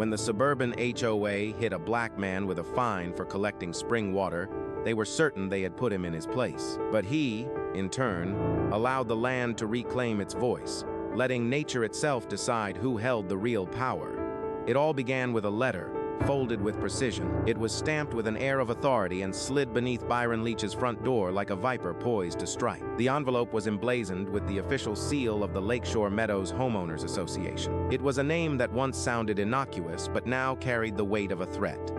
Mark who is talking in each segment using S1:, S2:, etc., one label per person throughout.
S1: When the suburban HOA hit a black man with a fine for collecting spring water, they were certain they had put him in his place. But he, in turn, allowed the land to reclaim its voice, letting nature itself decide who held the real power. It all began with a letter, folded with precision. It was stamped with an air of authority and slid beneath Byron Leach's front door like a viper poised to strike. The envelope was emblazoned with the official seal of the Lakeshore Meadows Homeowners Association. It was a name that once sounded innocuous but now carried the weight of a threat.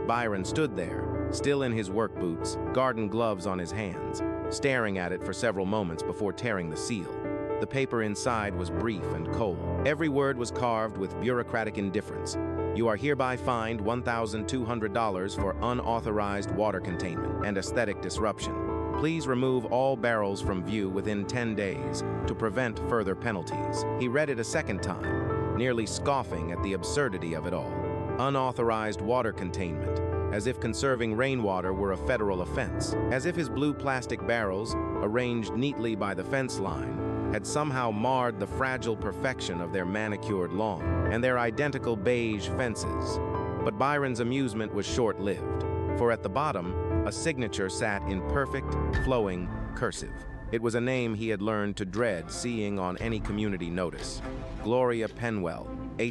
S1: Byron stood there, still in his work boots, garden gloves on his hands, staring at it for several moments before tearing the seal. The paper inside was brief and cold. Every word was carved with bureaucratic indifference. You are hereby fined $1,200 for unauthorized water containment and aesthetic disruption. Please remove all barrels from view within 10 days to prevent further penalties. He read it a second time, nearly scoffing at the absurdity of it all. Unauthorized water containment, as if conserving rainwater were a federal offense, as if his blue plastic barrels, arranged neatly by the fence line, had somehow marred the fragile perfection of their manicured lawn and their identical beige fences. But Byron's amusement was short-lived, for at the bottom, a signature sat in perfect, flowing cursive. It was a name he had learned to dread seeing on any community notice. Gloria Penwell,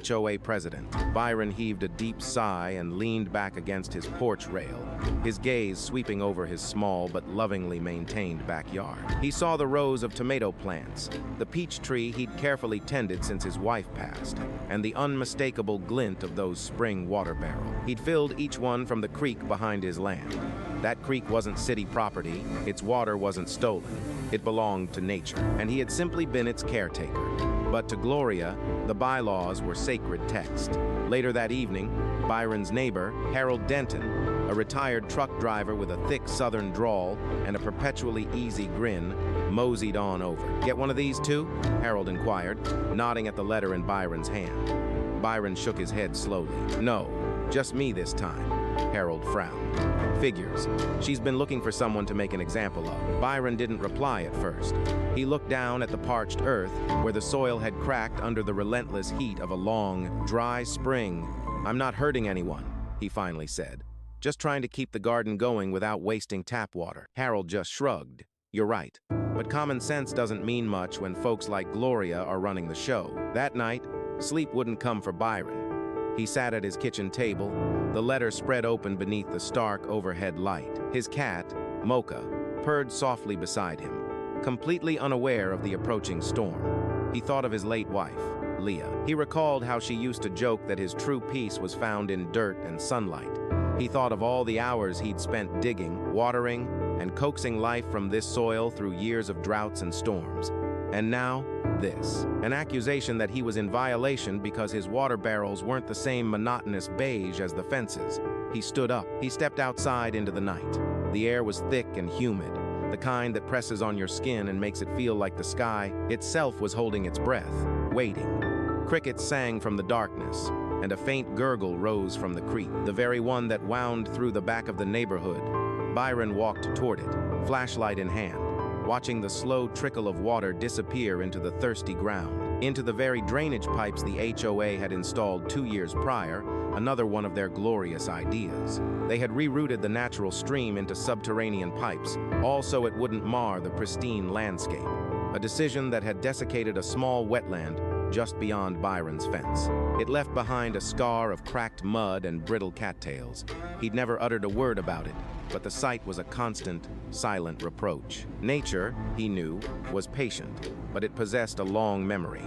S1: HOA president. Byron heaved a deep sigh and leaned back against his porch rail, his gaze sweeping over his small but lovingly maintained backyard. He saw the rows of tomato plants, the peach tree he'd carefully tended since his wife passed, and the unmistakable glint of those spring water barrels. He'd filled each one from the creek behind his land. That creek wasn't city property, its water wasn't stolen, it belonged to nature, and he had simply been its caretaker. But to Gloria, the bylaws were sacred text. Later that evening, Byron's neighbor, Harold Denton, a retired truck driver with a thick southern drawl and a perpetually easy grin, moseyed on over. "Get one of these too?" Harold inquired, nodding at the letter in Byron's hand. Byron shook his head slowly. "No, just me this time." Harold frowned. "Figures. She's been looking for someone to make an example of." Byron didn't reply at first. He looked down at the parched earth, where the soil had cracked under the relentless heat of a long, dry spring. "I'm not hurting anyone," he finally said. "Just trying to keep the garden going without wasting tap water." Harold just shrugged. "You're right. But common sense doesn't mean much when folks like Gloria are running the show." That night, sleep wouldn't come for Byron. He sat at his kitchen table, the letter spread open beneath the stark overhead light. His cat, Mocha, purred softly beside him, completely unaware of the approaching storm. He thought of his late wife, Leah. He recalled how she used to joke that his true peace was found in dirt and sunlight. He thought of all the hours he'd spent digging, watering, and coaxing life from this soil through years of droughts and storms. And now, this. An accusation that he was in violation because his water barrels weren't the same monotonous beige as the fences. He stood up. He stepped outside into the night. The air was thick and humid, the kind that presses on your skin and makes it feel like the sky itself was holding its breath, waiting. Crickets sang from the darkness, and a faint gurgle rose from the creek, the very one that wound through the back of the neighborhood. Byron walked toward it, flashlight in hand, watching the slow trickle of water disappear into the thirsty ground, into the very drainage pipes the HOA had installed 2 years prior, another one of their glorious ideas. They had rerouted the natural stream into subterranean pipes, all so it wouldn't mar the pristine landscape, a decision that had desiccated a small wetland just beyond Byron's fence. It left behind a scar of cracked mud and brittle cattails. He'd never uttered a word about it, but the sight was a constant, silent reproach. Nature, he knew, was patient, but it possessed a long memory.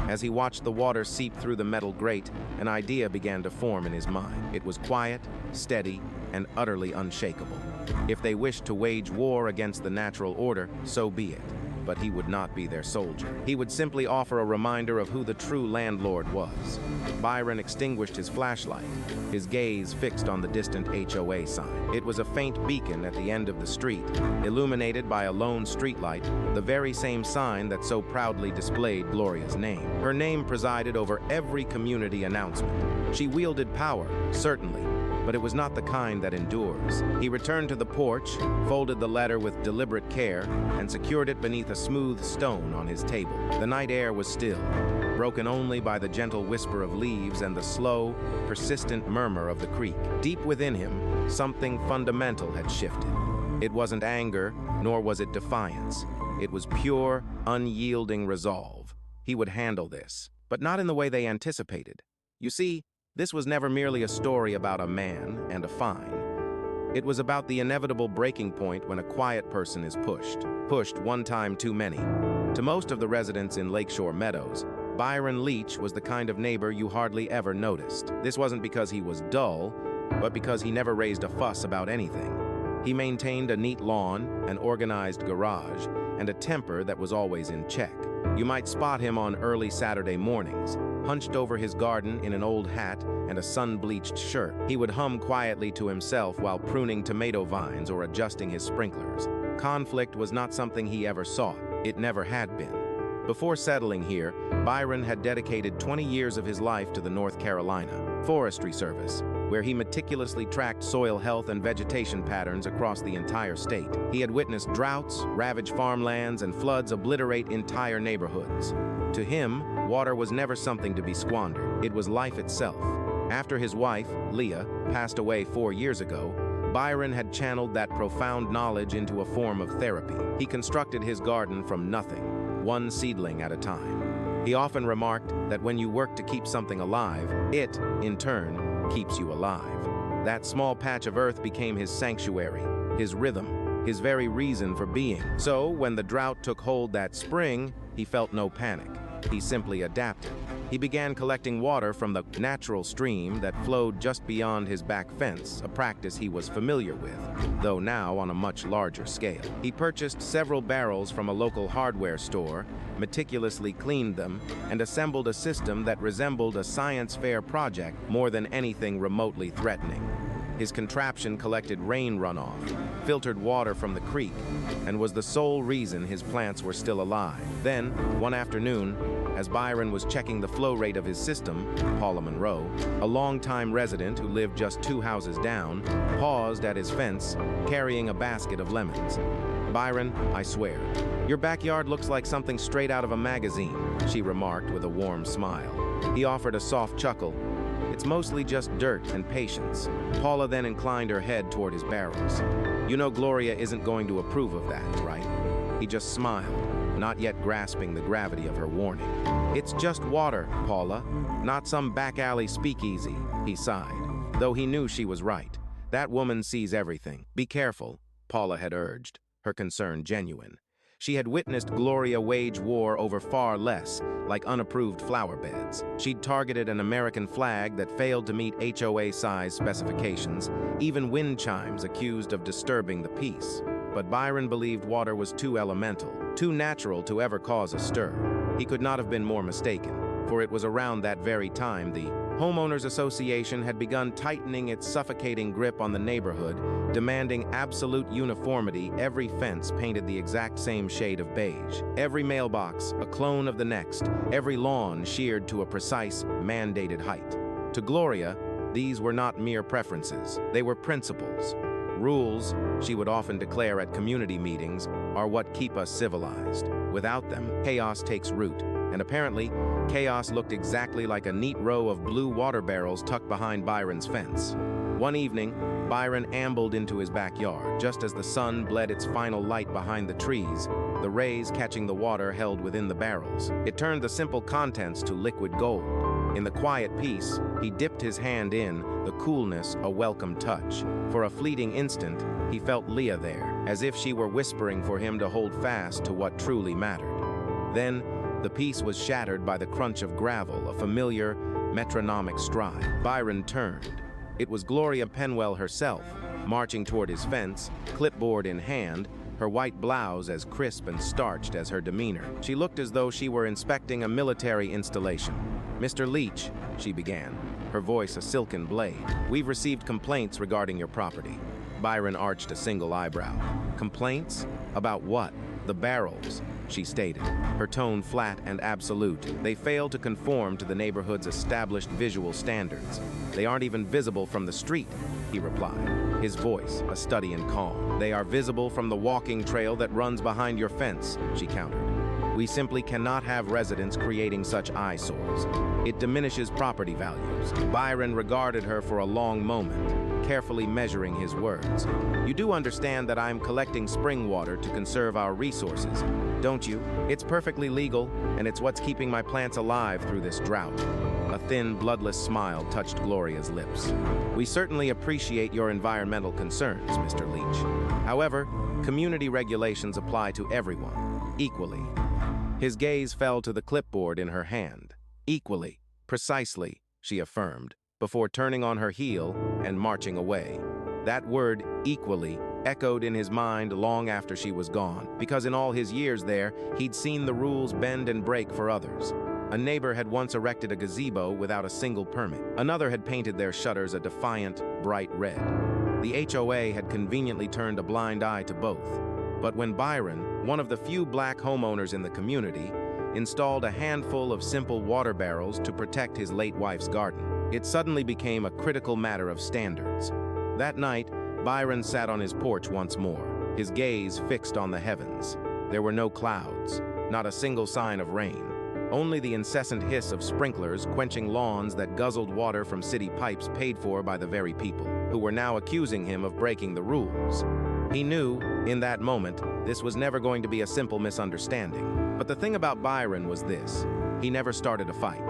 S1: As he watched the water seep through the metal grate, an idea began to form in his mind. It was quiet, steady, and utterly unshakable. If they wished to wage war against the natural order, so be it. But he would not be their soldier. He would simply offer a reminder of who the true landlord was. Byron extinguished his flashlight, his gaze fixed on the distant HOA sign. It was a faint beacon at the end of the street, illuminated by a lone streetlight, the very same sign that so proudly displayed Gloria's name. Her name presided over every community announcement. She wielded power, certainly, but it was not the kind that endures. He returned to the porch, folded the letter with deliberate care, and secured it beneath a smooth stone on his table. The night air was still, broken only by the gentle whisper of leaves and the slow, persistent murmur of the creek. Deep within him, something fundamental had shifted. It wasn't anger, nor was it defiance. It was pure, unyielding resolve. He would handle this, but not in the way they anticipated. You see, this was never merely a story about a man and a fine. It was about the inevitable breaking point when a quiet person is pushed one time too many. To most of the residents in Lakeshore Meadows, Byron Leach was the kind of neighbor you hardly ever noticed. This wasn't because he was dull, but because he never raised a fuss about anything. He maintained a neat lawn, an organized garage, and a temper that was always in check. You might spot him on early Saturday mornings, hunched over his garden in an old hat and a sun-bleached shirt. He would hum quietly to himself while pruning tomato vines or adjusting his sprinklers. Conflict was not something he ever sought. It never had been. Before settling here, Byron had dedicated 20 years of his life to the North Carolina Forestry Service, where he meticulously tracked soil health and vegetation patterns across the entire state. He had witnessed droughts, ravage farmlands, and floods obliterate entire neighborhoods. To him, water was never something to be squandered. It was life itself. After his wife, Leah, passed away 4 years ago, Byron had channeled that profound knowledge into a form of therapy. He constructed his garden from nothing, one seedling at a time. He often remarked that when you work to keep something alive, it, in turn, keeps you alive. That small patch of earth became his sanctuary, his rhythm, his very reason for being. So, when the drought took hold that spring, he felt no panic. He simply adapted. He began collecting water from the natural stream that flowed just beyond his back fence, a practice he was familiar with, though now on a much larger scale. He purchased several barrels from a local hardware store, meticulously cleaned them, and assembled a system that resembled a science fair project more than anything remotely threatening. His contraption collected rain runoff, filtered water from the creek, and was the sole reason his plants were still alive. Then, one afternoon, as Byron was checking the flow rate of his system, Paula Monroe, a longtime resident who lived just 2 houses down, paused at his fence, carrying a basket of lemons. "Byron, I swear, your backyard looks like something straight out of a magazine," she remarked with a warm smile. He offered a soft chuckle. "It's mostly just dirt and patience." Paula then inclined her head toward his barrels. "You know Gloria isn't going to approve of that, right?" He just smiled, not yet grasping the gravity of her warning. "It's just water, Paula, not some back alley speakeasy," he sighed, though he knew she was right. That woman sees everything. "Be careful," Paula had urged, her concern genuine. She had witnessed Gloria wage war over far less, like unapproved flower beds. She'd targeted an American flag that failed to meet HOA size specifications, even wind chimes accused of disturbing the peace. But Byron believed water was too elemental, too natural to ever cause a stir. He could not have been more mistaken, for it was around that very time the Homeowners Association had begun tightening its suffocating grip on the neighborhood, demanding absolute uniformity. Every fence painted the exact same shade of beige. Every mailbox, a clone of the next. Every lawn sheared to a precise, mandated height. To Gloria, these were not mere preferences. They were principles. Rules, she would often declare at community meetings, are what keep us civilized. Without them, chaos takes root. And apparently, chaos looked exactly like a neat row of blue water barrels tucked behind Byron's fence. One evening, Byron ambled into his backyard, just as the sun bled its final light behind the trees, the rays catching the water held within the barrels. It turned the simple contents to liquid gold. In the quiet peace, he dipped his hand in, the coolness a welcome touch. For a fleeting instant, he felt Leah there, as if she were whispering for him to hold fast to what truly mattered. Then, the peace was shattered by the crunch of gravel, a familiar, metronomic stride. Byron turned. It was Gloria Penwell herself, marching toward his fence, clipboard in hand, her white blouse as crisp and starched as her demeanor. She looked as though she were inspecting a military installation. "Mr. Leach," she began, her voice a silken blade, "we've received complaints regarding your property." Byron arched a single eyebrow. "Complaints? About what?" "The barrels," she stated, her tone flat and absolute. "They fail to conform to the neighborhood's established visual standards. They aren't even visible from the street," he replied, his voice a study in calm. "They are visible from the walking trail that runs behind your fence," she countered. We simply cannot have residents creating such eyesores. It diminishes property values. Byron regarded her for a long moment, carefully measuring his words. You do understand that I'm collecting spring water to conserve our resources, don't you? It's perfectly legal, and it's what's keeping my plants alive through this drought. A thin, bloodless smile touched Gloria's lips. We certainly appreciate your environmental concerns, Mr. Leach. However, community regulations apply to everyone, equally. His gaze fell to the clipboard in her hand. Equally, precisely, she affirmed, before turning on her heel and marching away. That word, equally, echoed in his mind long after she was gone, because in all his years there, he'd seen the rules bend and break for others. A neighbor had once erected a gazebo without a single permit. Another had painted their shutters a defiant, bright red. The HOA had conveniently turned a blind eye to both. But when Byron, one of the few black homeowners in the community, installed a handful of simple water barrels to protect his late wife's garden, it suddenly became a critical matter of standards. That night, Byron sat on his porch once more, his gaze fixed on the heavens. There were no clouds, not a single sign of rain. Only the incessant hiss of sprinklers quenching lawns that guzzled water from city pipes paid for by the very people who were now accusing him of breaking the rules. He knew, in that moment, this was never going to be a simple misunderstanding. But the thing about Byron was this: he never started a fight.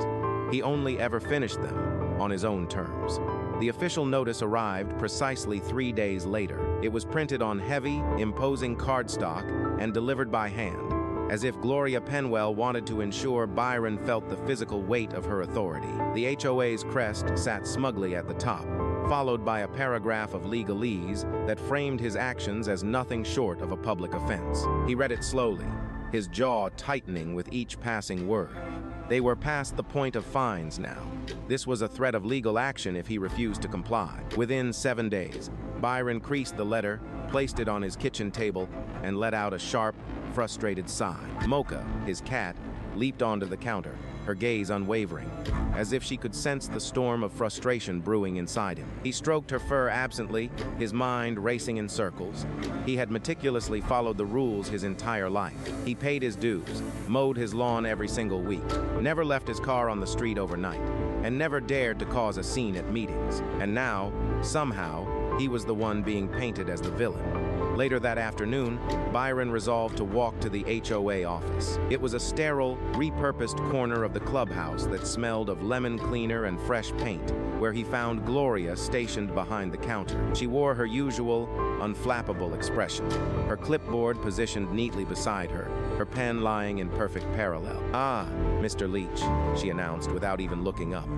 S1: He only ever finished them on his own terms. The official notice arrived precisely 3 days later. It was printed on heavy, imposing cardstock and delivered by hand, as if Gloria Penwell wanted to ensure Byron felt the physical weight of her authority. The HOA's crest sat smugly at the top, followed by a paragraph of legalese that framed his actions as nothing short of a public offense. He read it slowly, his jaw tightening with each passing word. They were past the point of fines now. This was a threat of legal action if he refused to comply. Within 7 days, Byron creased the letter, placed it on his kitchen table, and let out a sharp, frustrated sigh. Mocha, his cat, leaped onto the counter, her gaze unwavering, as if she could sense the storm of frustration brewing inside him. He stroked her fur absently, his mind racing in circles. He had meticulously followed the rules his entire life. He paid his dues, mowed his lawn every single week, never left his car on the street overnight, and never dared to cause a scene at meetings. And now, somehow, he was the one being painted as the villain. Later that afternoon, Byron resolved to walk to the HOA office. It was a sterile, repurposed corner of the clubhouse that smelled of lemon cleaner and fresh paint, where he found Gloria stationed behind the counter. She wore her usual, unflappable expression, her clipboard positioned neatly beside her, her pen lying in perfect parallel. "Ah, Mr. Leach," she announced without even looking up.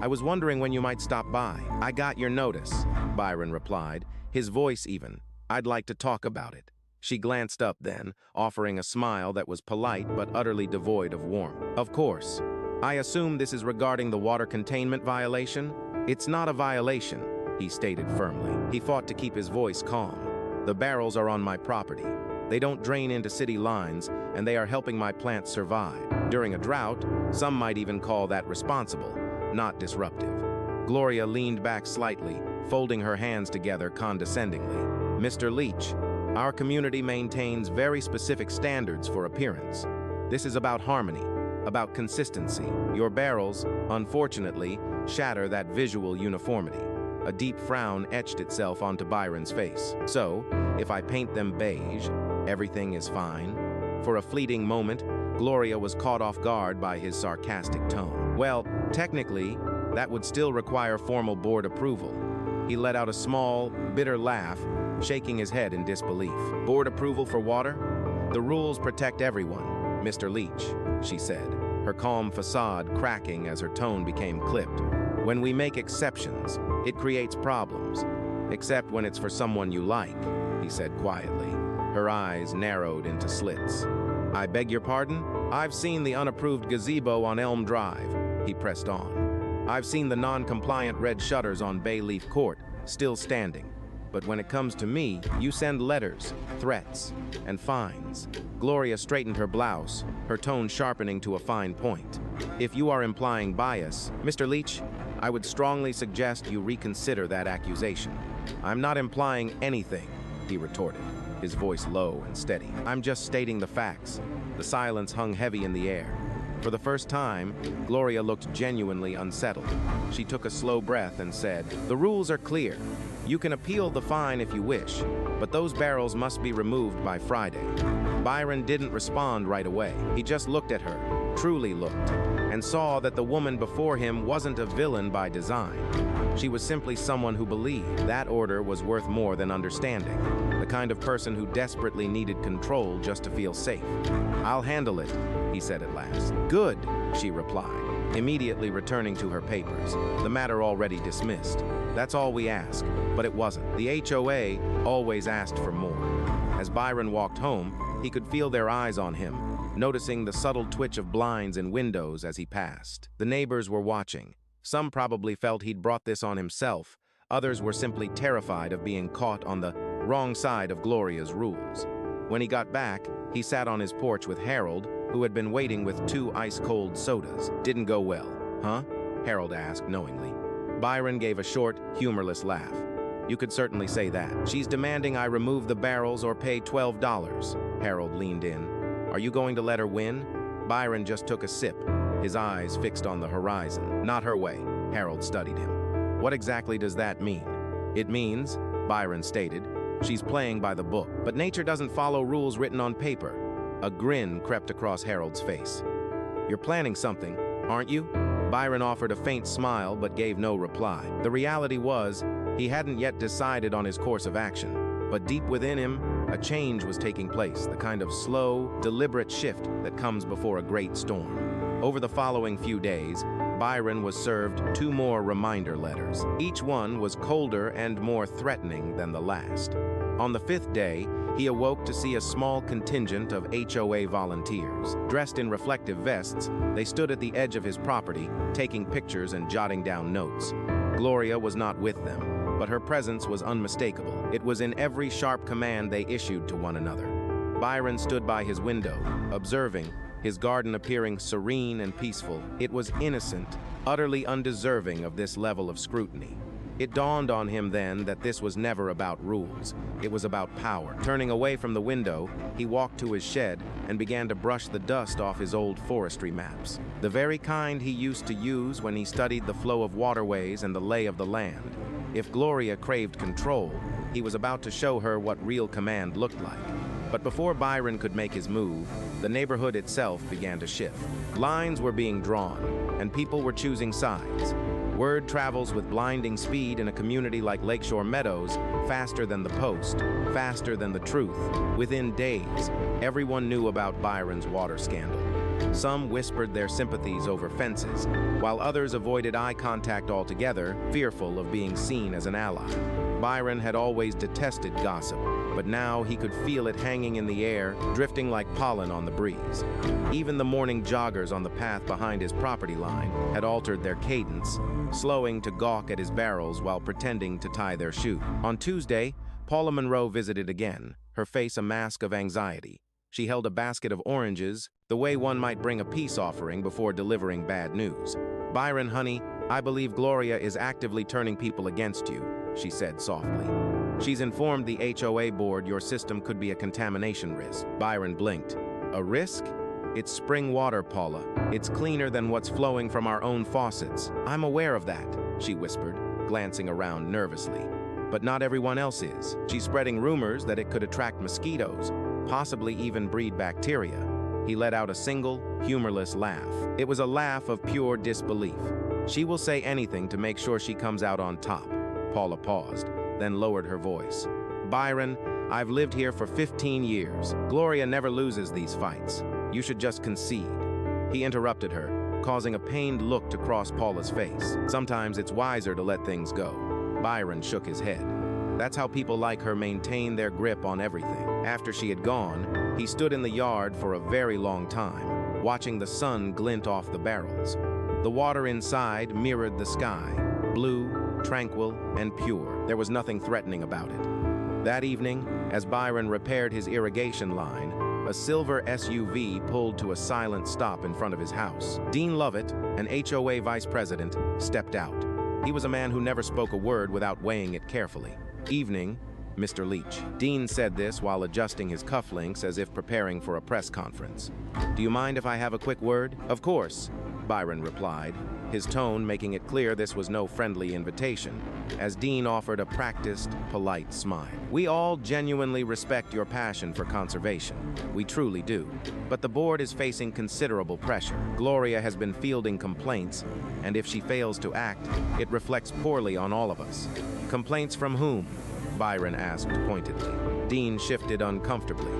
S1: "I was wondering when you might stop by." "I got your notice," Byron replied, his voice even. "I'd like to talk about it." She glanced up then, offering a smile that was polite but utterly devoid of warmth. "Of course. I assume this is regarding the water containment violation?" "It's not a violation," he stated firmly. He fought to keep his voice calm. "The barrels are on my property. They don't drain into city lines, and they are helping my plants survive. During a drought, some might even call that responsible, not disruptive." Gloria leaned back slightly, folding her hands together condescendingly. "Mr. Leach, our community maintains very specific standards for appearance. This is about harmony, about consistency. Your barrels, unfortunately, shatter that visual uniformity." A deep frown etched itself onto Byron's face. "So, if I paint them beige, everything is fine?" For a fleeting moment, Gloria was caught off guard by his sarcastic tone. "Well, technically, that would still require formal board approval." He let out a small, bitter laugh, shaking his head in disbelief. "Board approval for water? The rules protect everyone, Mr. Leach," she said, her calm facade cracking as her tone became clipped. "When we make exceptions, it creates problems. Except when it's for someone you like," he said quietly. Her eyes narrowed into slits. "I beg your pardon? I've seen the unapproved gazebo on Elm Drive," he pressed on. "I've seen the non-compliant red shutters on Bayleaf Court, still standing. But when it comes to me, you send letters, threats, and fines." Gloria straightened her blouse, her tone sharpening to a fine point. "If you are implying bias, Mr. Leach, I would strongly suggest you reconsider that accusation." "I'm not implying anything," he retorted, his voice low and steady. "I'm just stating the facts. The silence hung heavy in the air. For the first time, Gloria looked genuinely unsettled. She took a slow breath and said, "The rules are clear. You can appeal the fine if you wish, but those barrels must be removed by Friday." Byron didn't respond right away. He just looked at her, truly looked, and saw that the woman before him wasn't a villain by design. She was simply someone who believed that order was worth more than understanding, the kind of person who desperately needed control just to feel safe. "I'll handle it," he said at last. "Good," she replied, immediately returning to her papers, the matter already dismissed. "That's all we ask," but it wasn't. The HOA always asked for more. As Byron walked home, he could feel their eyes on him, noticing the subtle twitch of blinds and windows as he passed. The neighbors were watching. Some probably felt he'd brought this on himself. Others were simply terrified of being caught on the wrong side of Gloria's rules. When he got back, he sat on his porch with Harold, who had been waiting with 2 ice-cold sodas. "Didn't go well, huh?" Harold asked knowingly. Byron gave a short, humorless laugh. "You could certainly say that. She's demanding I remove the barrels or pay $12. Harold leaned in. "Are you going to let her win?" Byron just took a sip, his eyes fixed on the horizon. "Not her way," Harold studied him. "What exactly does that mean?" "It means," Byron stated, "she's playing by the book. But nature doesn't follow rules written on paper." A grin crept across Harold's face. "You're planning something, aren't you?" Byron offered a faint smile but gave no reply. The reality was, he hadn't yet decided on his course of action. But deep within him, a change was taking place, the kind of slow, deliberate shift that comes before a great storm. Over the following few days, Byron was served 2 more reminder letters. Each one was colder and more threatening than the last. On the 5th day, he awoke to see a small contingent of HOA volunteers. Dressed in reflective vests, they stood at the edge of his property, taking pictures and jotting down notes. Gloria was not with them, but her presence was unmistakable. It was in every sharp command they issued to one another. Byron stood by his window, observing, his garden appearing serene and peaceful. It was innocent, utterly undeserving of this level of scrutiny. It dawned on him then that this was never about rules. It was about power. Turning away from the window, he walked to his shed and began to brush the dust off his old forestry maps. The very kind he used to use when he studied the flow of waterways and the lay of the land. If Gloria craved control, he was about to show her what real command looked like. But before Byron could make his move, the neighborhood itself began to shift. Lines were being drawn, and people were choosing sides. Word travels with blinding speed in a community like Lakeshore Meadows, faster than the Post, faster than the truth. Within days, everyone knew about Byron's water scandal. Some whispered their sympathies over fences, while others avoided eye contact altogether, fearful of being seen as an ally. Byron had always detested gossip, but now he could feel it hanging in the air, drifting like pollen on the breeze. Even the morning joggers on the path behind his property line had altered their cadence, slowing to gawk at his barrels while pretending to tie their shoe. On Tuesday, Paula Monroe visited again, her face a mask of anxiety. She held a basket of oranges, the way one might bring a peace offering before delivering bad news. "Byron, honey, I believe Gloria is actively turning people against you," she said softly. "She's informed the HOA board your system could be a contamination risk." Byron blinked. "A risk? It's spring water, Paula. It's cleaner than what's flowing from our own faucets." "I'm aware of that," she whispered, glancing around nervously. "But not everyone else is. She's spreading rumors that it could attract mosquitoes, possibly even breed bacteria." He let out a single, humorless laugh. It was a laugh of pure disbelief. "She will say anything to make sure she comes out on top." Paula paused, then lowered her voice. "Byron, I've lived here for 15 years. Gloria never loses these fights. You should just concede." He interrupted her, causing a pained look to cross Paula's face. "Sometimes it's wiser to let things go." Byron shook his head. That's how people like her maintain their grip on everything. After she had gone, he stood in the yard for a very long time, watching the sun glint off the barrels. The water inside mirrored the sky, blue, tranquil, and pure. There was nothing threatening about it. That evening, as Byron repaired his irrigation line, a silver SUV pulled to a silent stop in front of his house. Dean Lovett, an HOA vice president, stepped out. He was a man who never spoke a word without weighing it carefully. "Evening, Mr. Leach. Dean said this while adjusting his cufflinks as if preparing for a press conference. Do you mind if I have a quick word? Of course, Byron replied, his tone making it clear this was no friendly invitation, as Dean offered a practiced, polite smile. We all genuinely respect your passion for conservation. We truly do. But the board is facing considerable pressure. Gloria has been fielding complaints, and if she fails to act, it reflects poorly on all of us. Complaints from whom? Byron asked pointedly. Dean shifted uncomfortably.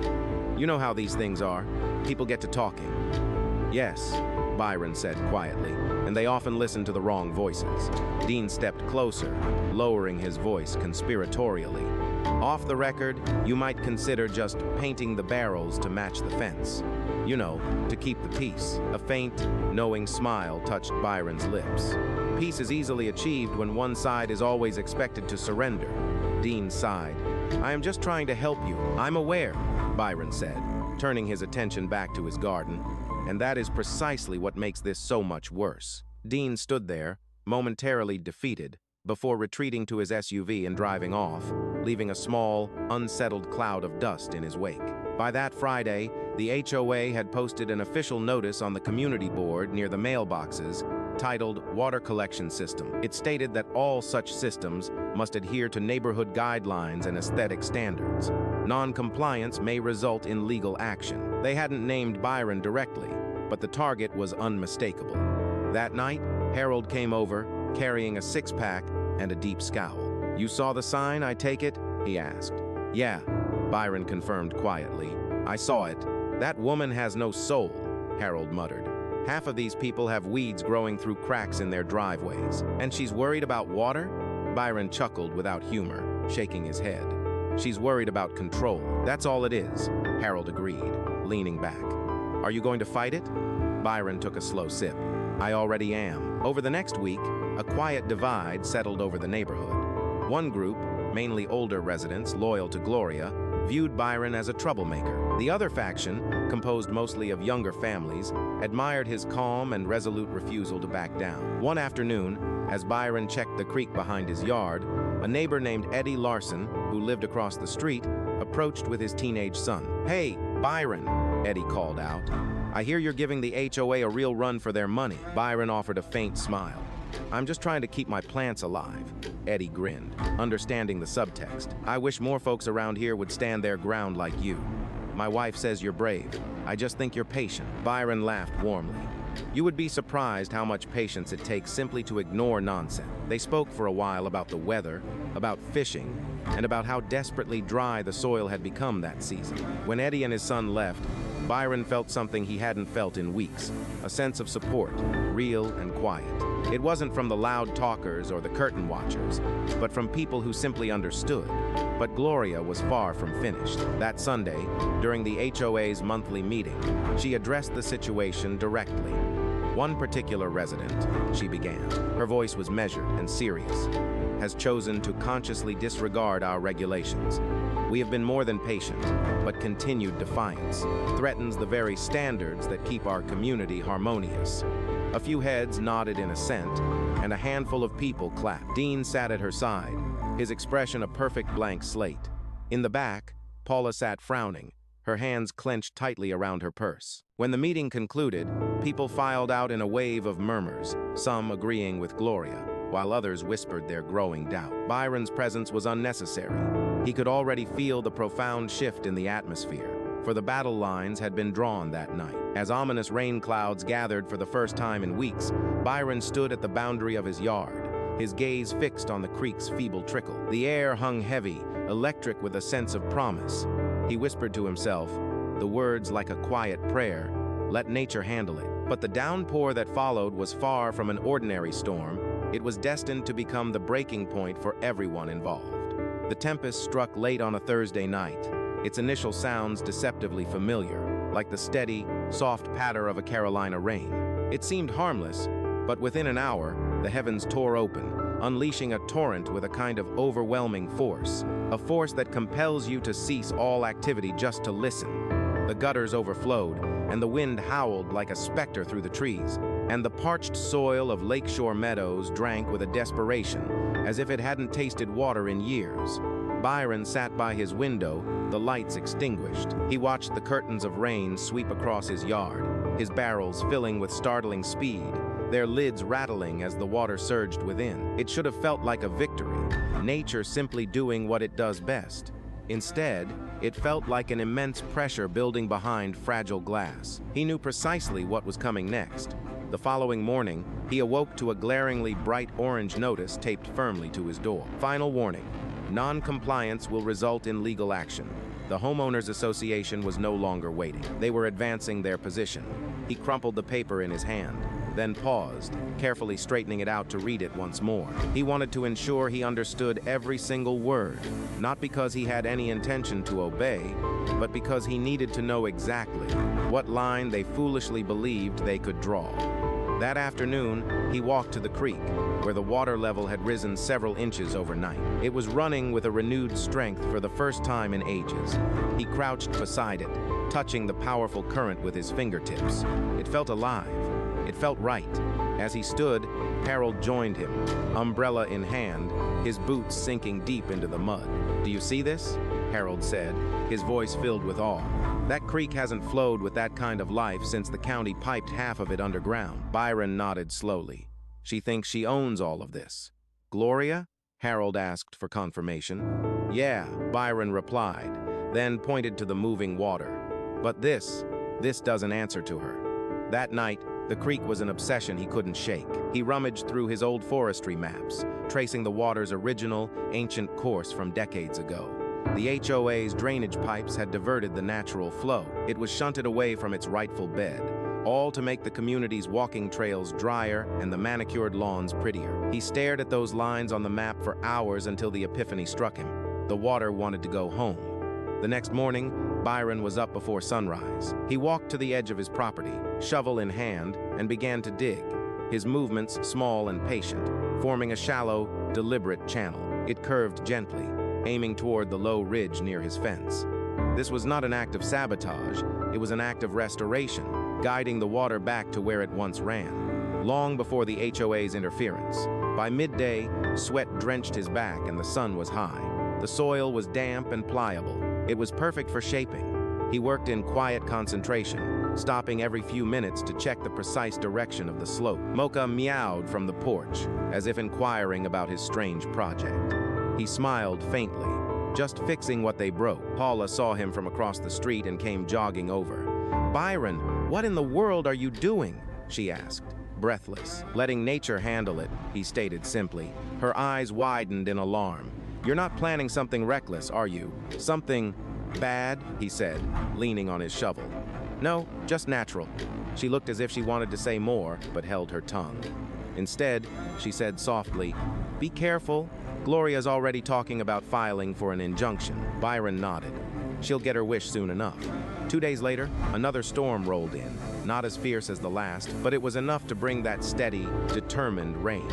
S1: You know how these things are. People get to talking. Yes, Byron said quietly, and they often listen to the wrong voices. Dean stepped closer, lowering his voice conspiratorially. Off the record, you might consider just painting the barrels to match the fence. You know, to keep the peace. A faint, knowing smile touched Byron's lips. Peace is easily achieved when one side is always expected to surrender. Dean sighed. I am just trying to help you. I'm aware, Byron said, turning his attention back to his garden. And that is precisely what makes this so much worse. Dean stood there, momentarily defeated, before retreating to his SUV and driving off, leaving a small, unsettled cloud of dust in his wake. By that Friday, the HOA had posted an official notice on the community board near the mailboxes titled Water Collection System. It stated that all such systems must adhere to neighborhood guidelines and aesthetic standards. Non-compliance may result in legal action. They hadn't named Byron directly, but the target was unmistakable. That night, Harold came over, carrying a six-pack and a deep scowl. You saw the sign, I take it? He asked. Yeah, Byron confirmed quietly. I saw it. That woman has no soul, Harold muttered. Half of these people have weeds growing through cracks in their driveways. And she's worried about water? Byron chuckled without humor, shaking his head. She's worried about control. That's all it is, Harold agreed, leaning back. Are you going to fight it? Byron took a slow sip. I already am. Over the next week, a quiet divide settled over the neighborhood. One group, mainly older residents loyal to Gloria, viewed Byron as a troublemaker. The other faction, composed mostly of younger families, admired his calm and resolute refusal to back down. One afternoon, as Byron checked the creek behind his yard, a neighbor named Eddie Larson, who lived across the street, approached with his teenage son. Hey, Byron, Eddie called out. I hear you're giving the HOA a real run for their money. Byron offered a faint smile. I'm just trying to keep my plants alive, Eddie grinned, understanding the subtext. I wish more folks around here would stand their ground like you. My wife says you're brave. I just think you're patient. Byron laughed warmly. You would be surprised how much patience it takes simply to ignore nonsense. They spoke for a while about the weather, about fishing, and about how desperately dry the soil had become that season. When Eddie and his son left, Byron felt something he hadn't felt in weeks, a sense of support, real and quiet. It wasn't from the loud talkers or the curtain watchers, but from people who simply understood. But Gloria was far from finished. That Sunday, during the HOA's monthly meeting, she addressed the situation directly. One particular resident, she began, her voice was measured and serious, has chosen to consciously disregard our regulations. We have been more than patient, but continued defiance threatens the very standards that keep our community harmonious. A few heads nodded in assent, and a handful of people clapped. Dean sat at her side, his expression a perfect blank slate. In the back, Paula sat frowning, her hands clenched tightly around her purse. When the meeting concluded, people filed out in a wave of murmurs, some agreeing with Gloria, while others whispered their growing doubt. Byron's presence was unnecessary. He could already feel the profound shift in the atmosphere, for the battle lines had been drawn that night. As ominous rain clouds gathered for the first time in weeks, Byron stood at the boundary of his yard, his gaze fixed on the creek's feeble trickle. The air hung heavy, electric with a sense of promise. He whispered to himself, the words like a quiet prayer, let nature handle it. But the downpour that followed was far from an ordinary storm. It was destined to become the breaking point for everyone involved. The tempest struck late on a Thursday night, its initial sounds deceptively familiar, like the steady, soft patter of a Carolina rain. It seemed harmless, but within an hour, the heavens tore open, unleashing a torrent with a kind of overwhelming force, a force that compels you to cease all activity just to listen. The gutters overflowed, and the wind howled like a specter through the trees, and the parched soil of lakeshore meadows drank with a desperation, as if it hadn't tasted water in years. Byron sat by his window, the lights extinguished. He watched the curtains of rain sweep across his yard, his barrels filling with startling speed, their lids rattling as the water surged within. It should have felt like a victory, nature simply doing what it does best. Instead, it felt like an immense pressure building behind fragile glass. He knew precisely what was coming next. The following morning, he awoke to a glaringly bright orange notice taped firmly to his door. Final warning: non-compliance will result in legal action. The Homeowners Association was no longer waiting. They were advancing their position. He crumpled the paper in his hand, then paused, carefully straightening it out to read it once more. He wanted to ensure he understood every single word, not because he had any intention to obey, but because he needed to know exactly what line they foolishly believed they could draw. That afternoon, he walked to the creek, where the water level had risen several inches overnight. It was running with a renewed strength for the first time in ages. He crouched beside it, touching the powerful current with his fingertips. It felt alive. It felt right. As he stood, Harold joined him, umbrella in hand, his boots sinking deep into the mud. "Do you see this?" Harold said, his voice filled with awe. "That creek hasn't flowed with that kind of life since the county piped half of it underground." Byron nodded slowly. "She thinks she owns all of this." "Gloria?" Harold asked for confirmation. "Yeah," Byron replied, then pointed to the moving water. "But this doesn't answer to her." That night, the creek was an obsession he couldn't shake. He rummaged through his old forestry maps, tracing the water's original, ancient course from decades ago. The HOA's drainage pipes had diverted the natural flow. It was shunted away from its rightful bed, all to make the community's walking trails drier and the manicured lawns prettier. He stared at those lines on the map for hours until the epiphany struck him. The water wanted to go home. The next morning, Byron was up before sunrise. He walked to the edge of his property, shovel in hand, and began to dig, his movements small and patient, forming a shallow, deliberate channel. It curved gently, aiming toward the low ridge near his fence. This was not an act of sabotage, it was an act of restoration, guiding the water back to where it once ran, long before the HOA's interference. By midday, sweat drenched his back and the sun was high. The soil was damp and pliable. It was perfect for shaping. He worked in quiet concentration, stopping every few minutes to check the precise direction of the slope. Mocha meowed from the porch, as if inquiring about his strange project. He smiled faintly, just fixing what they broke. Paula saw him from across the street and came jogging over. "Byron, what in the world are you doing?" she asked, breathless. "Letting nature handle it," he stated simply. Her eyes widened in alarm. "You're not planning something reckless, are you? Something bad?" he said, leaning on his shovel. "No, just natural." She looked as if she wanted to say more, but held her tongue. Instead, she said softly, "Be careful. Gloria's already talking about filing for an injunction." Byron nodded. "She'll get her wish soon enough." 2 days later, another storm rolled in, not as fierce as the last, but it was enough to bring that steady, determined rain.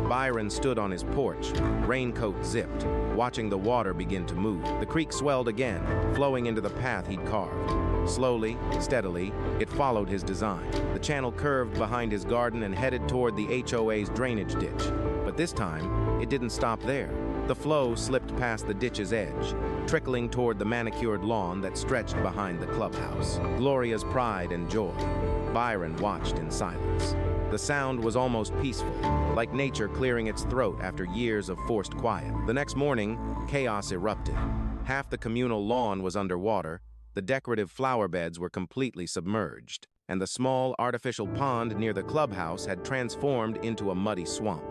S1: Byron stood on his porch, raincoat zipped, watching the water begin to move. The creek swelled again, flowing into the path he'd carved. Slowly, steadily, it followed his design. The channel curved behind his garden and headed toward the HOA's drainage ditch. But this time, it didn't stop there. The flow slipped past the ditch's edge, trickling toward the manicured lawn that stretched behind the clubhouse. Gloria's pride and joy. Byron watched in silence. The sound was almost peaceful, like nature clearing its throat after years of forced quiet. The next morning, chaos erupted. Half the communal lawn was underwater, the decorative flower beds were completely submerged, and the small artificial pond near the clubhouse had transformed into a muddy swamp.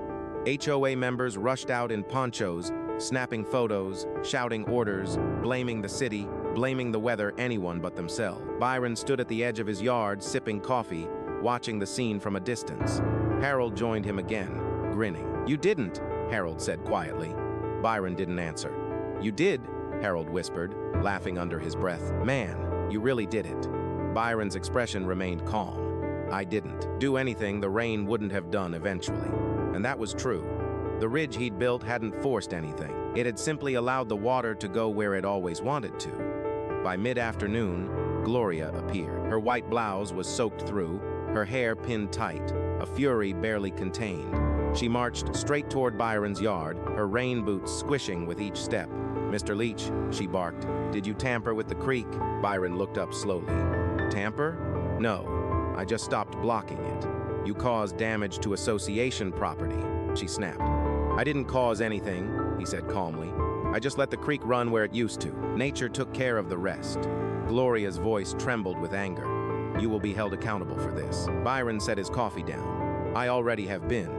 S1: HOA members rushed out in ponchos, snapping photos, shouting orders, blaming the city, blaming the weather, anyone but themselves. Byron stood at the edge of his yard, sipping coffee, watching the scene from a distance. Harold joined him again, grinning. "You didn't," Harold said quietly. Byron didn't answer. "You did," Harold whispered, laughing under his breath. "Man, you really did it." Byron's expression remained calm. "I didn't do anything the rain wouldn't have done eventually." And that was true. The ridge he'd built hadn't forced anything. It had simply allowed the water to go where it always wanted to. By mid-afternoon, Gloria appeared. Her white blouse was soaked through, her hair pinned tight, a fury barely contained. She marched straight toward Byron's yard, her rain boots squishing with each step. "Mr. Leach," she barked, "did you tamper with the creek?" Byron looked up slowly. "Tamper? No, I just stopped blocking it. You caused damage to association property," she snapped. "I didn't cause anything," he said calmly. "I just let the creek run where it used to. Nature took care of the rest." Gloria's voice trembled with anger. "You will be held accountable for this." Byron set his coffee down. "I already have been.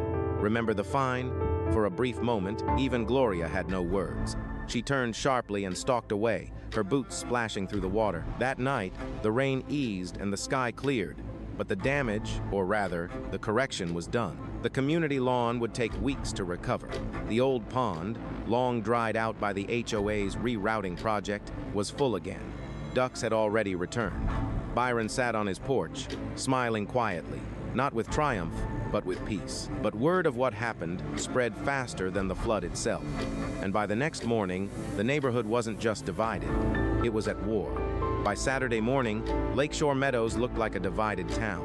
S1: Remember the fine?" For a brief moment, even Gloria had no words. She turned sharply and stalked away, her boots splashing through the water. That night, the rain eased and the sky cleared. But the damage, or rather, the correction was done. The community lawn would take weeks to recover. The old pond, long dried out by the HOA's rerouting project, was full again. Ducks had already returned. Byron sat on his porch, smiling quietly, not with triumph, but with peace. But word of what happened spread faster than the flood itself. And by the next morning, the neighborhood wasn't just divided, it was at war. By Saturday morning, Lakeshore Meadows looked like a divided town.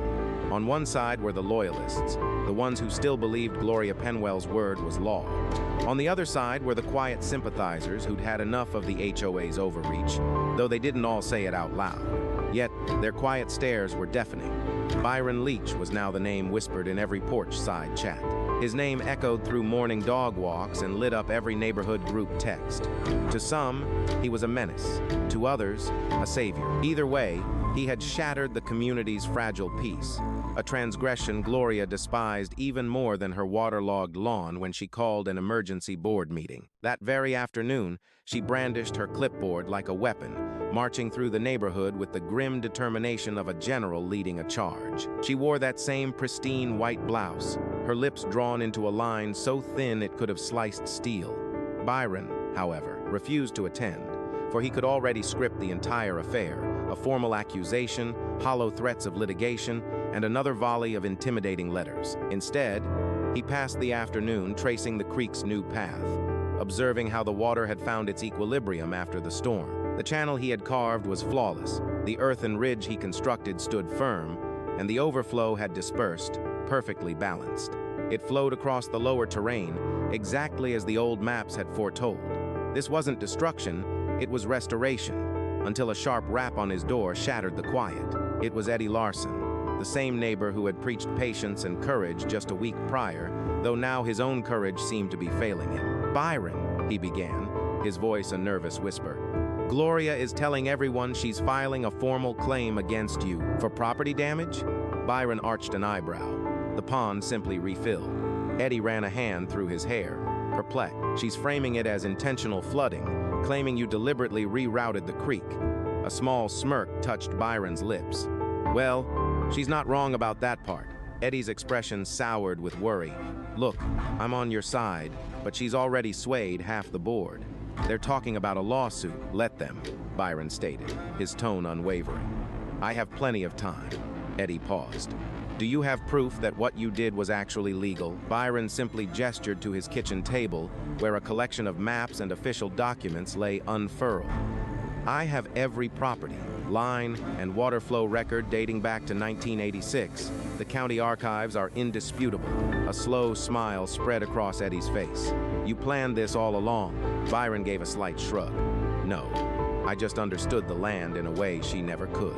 S1: On one side were the loyalists, the ones who still believed Gloria Penwell's word was law. On the other side were the quiet sympathizers who'd had enough of the HOA's overreach, though they didn't all say it out loud. Yet, their quiet stares were deafening. Byron Leach was now the name whispered in every porch-side chat. His name echoed through morning dog walks and lit up every neighborhood group text. To some, he was a menace. To others, a savior. Either way, he had shattered the community's fragile peace, a transgression Gloria despised even more than her waterlogged lawn when she called an emergency board meeting. That very afternoon, she brandished her clipboard like a weapon, marching through the neighborhood with the grim determination of a general leading a charge. She wore that same pristine white blouse, her lips drawn into a line so thin it could have sliced steel. Byron, however, refused to attend, for he could already script the entire affair, a formal accusation, hollow threats of litigation, and another volley of intimidating letters. Instead, he passed the afternoon tracing the creek's new path, observing how the water had found its equilibrium after the storm. The channel he had carved was flawless, the earthen ridge he constructed stood firm, and the overflow had dispersed, perfectly balanced. It flowed across the lower terrain, exactly as the old maps had foretold. This wasn't destruction, it was restoration, until a sharp rap on his door shattered the quiet. It was Eddie Larson, the same neighbor who had preached patience and courage just a week prior, though now his own courage seemed to be failing him. "Byron," he began, his voice a nervous whisper, "Gloria is telling everyone she's filing a formal claim against you. For property damage?" Byron arched an eyebrow. The pond simply refilled. Eddie ran a hand through his hair, perplexed. "She's framing it as intentional flooding, claiming you deliberately rerouted the creek." A small smirk touched Byron's lips. "Well, she's not wrong about that part." Eddie's expression soured with worry. "Look, I'm on your side, but she's already swayed half the board. They're talking about a lawsuit." "Let them," Byron stated, his tone unwavering. "I have plenty of time." Eddie paused. "Do you have proof that what you did was actually legal?" Byron simply gestured to his kitchen table, where a collection of maps and official documents lay unfurled. "I have every property, line, and water flow record dating back to 1986. The county archives are indisputable." A slow smile spread across Eddie's face. "You planned this all along." Byron gave a slight shrug. "No, I just understood the land in a way she never could."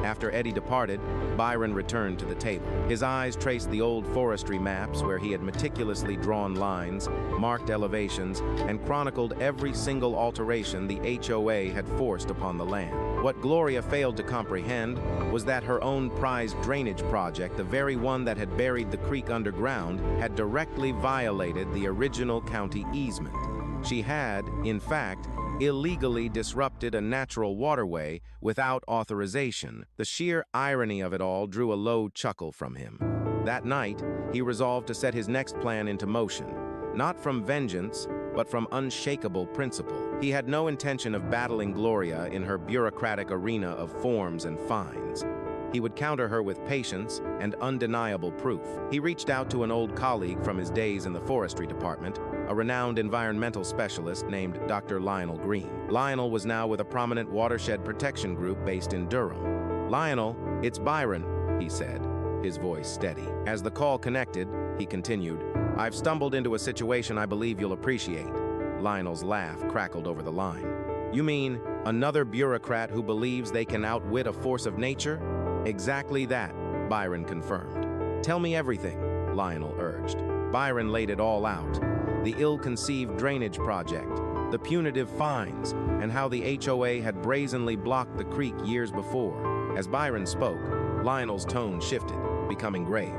S1: After Eddie departed, Byron returned to the table. His eyes traced the old forestry maps where he had meticulously drawn lines, marked elevations, and chronicled every single alteration the HOA had forced upon the land. What Gloria failed to comprehend was that her own prized drainage project, the very one that had buried the creek underground, had directly violated the original county easement. She had, in fact, illegally disrupted a natural waterway without authorization. The sheer irony of it all drew a low chuckle from him. That night, he resolved to set his next plan into motion, not from vengeance, but from unshakable principle. He had no intention of battling Gloria in her bureaucratic arena of forms and fines. He would counter her with patience and undeniable proof. He reached out to an old colleague from his days in the forestry department, a renowned environmental specialist named Dr. Lionel Green. Lionel was now with a prominent watershed protection group based in Durham. "Lionel, it's Byron," he said, his voice steady. As the call connected, he continued, "I've stumbled into a situation I believe you'll appreciate." Lionel's laugh crackled over the line. "You mean another bureaucrat who believes they can outwit a force of nature?" "Exactly that," Byron confirmed. "Tell me everything," Lionel urged. Byron laid it all out. The ill-conceived drainage project, the punitive fines, and how the HOA had brazenly blocked the creek years before. As Byron spoke, Lionel's tone shifted, becoming grave.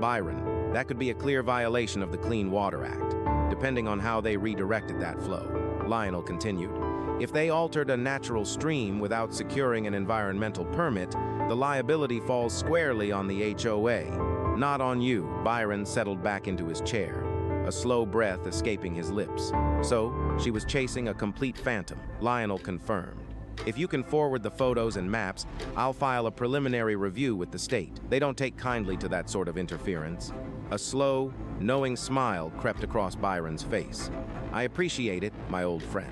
S1: "Byron, that could be a clear violation of the Clean Water Act, depending on how they redirected that flow." Lionel continued, "If they altered a natural stream without securing an environmental permit, the liability falls squarely on the HOA, not on you." Byron settled back into his chair, a slow breath escaping his lips. "So, she was chasing a complete phantom," Lionel confirmed. "If you can forward the photos and maps, I'll file a preliminary review with the state. They don't take kindly to that sort of interference." A slow, knowing smile crept across Byron's face. "I appreciate it, my old friend."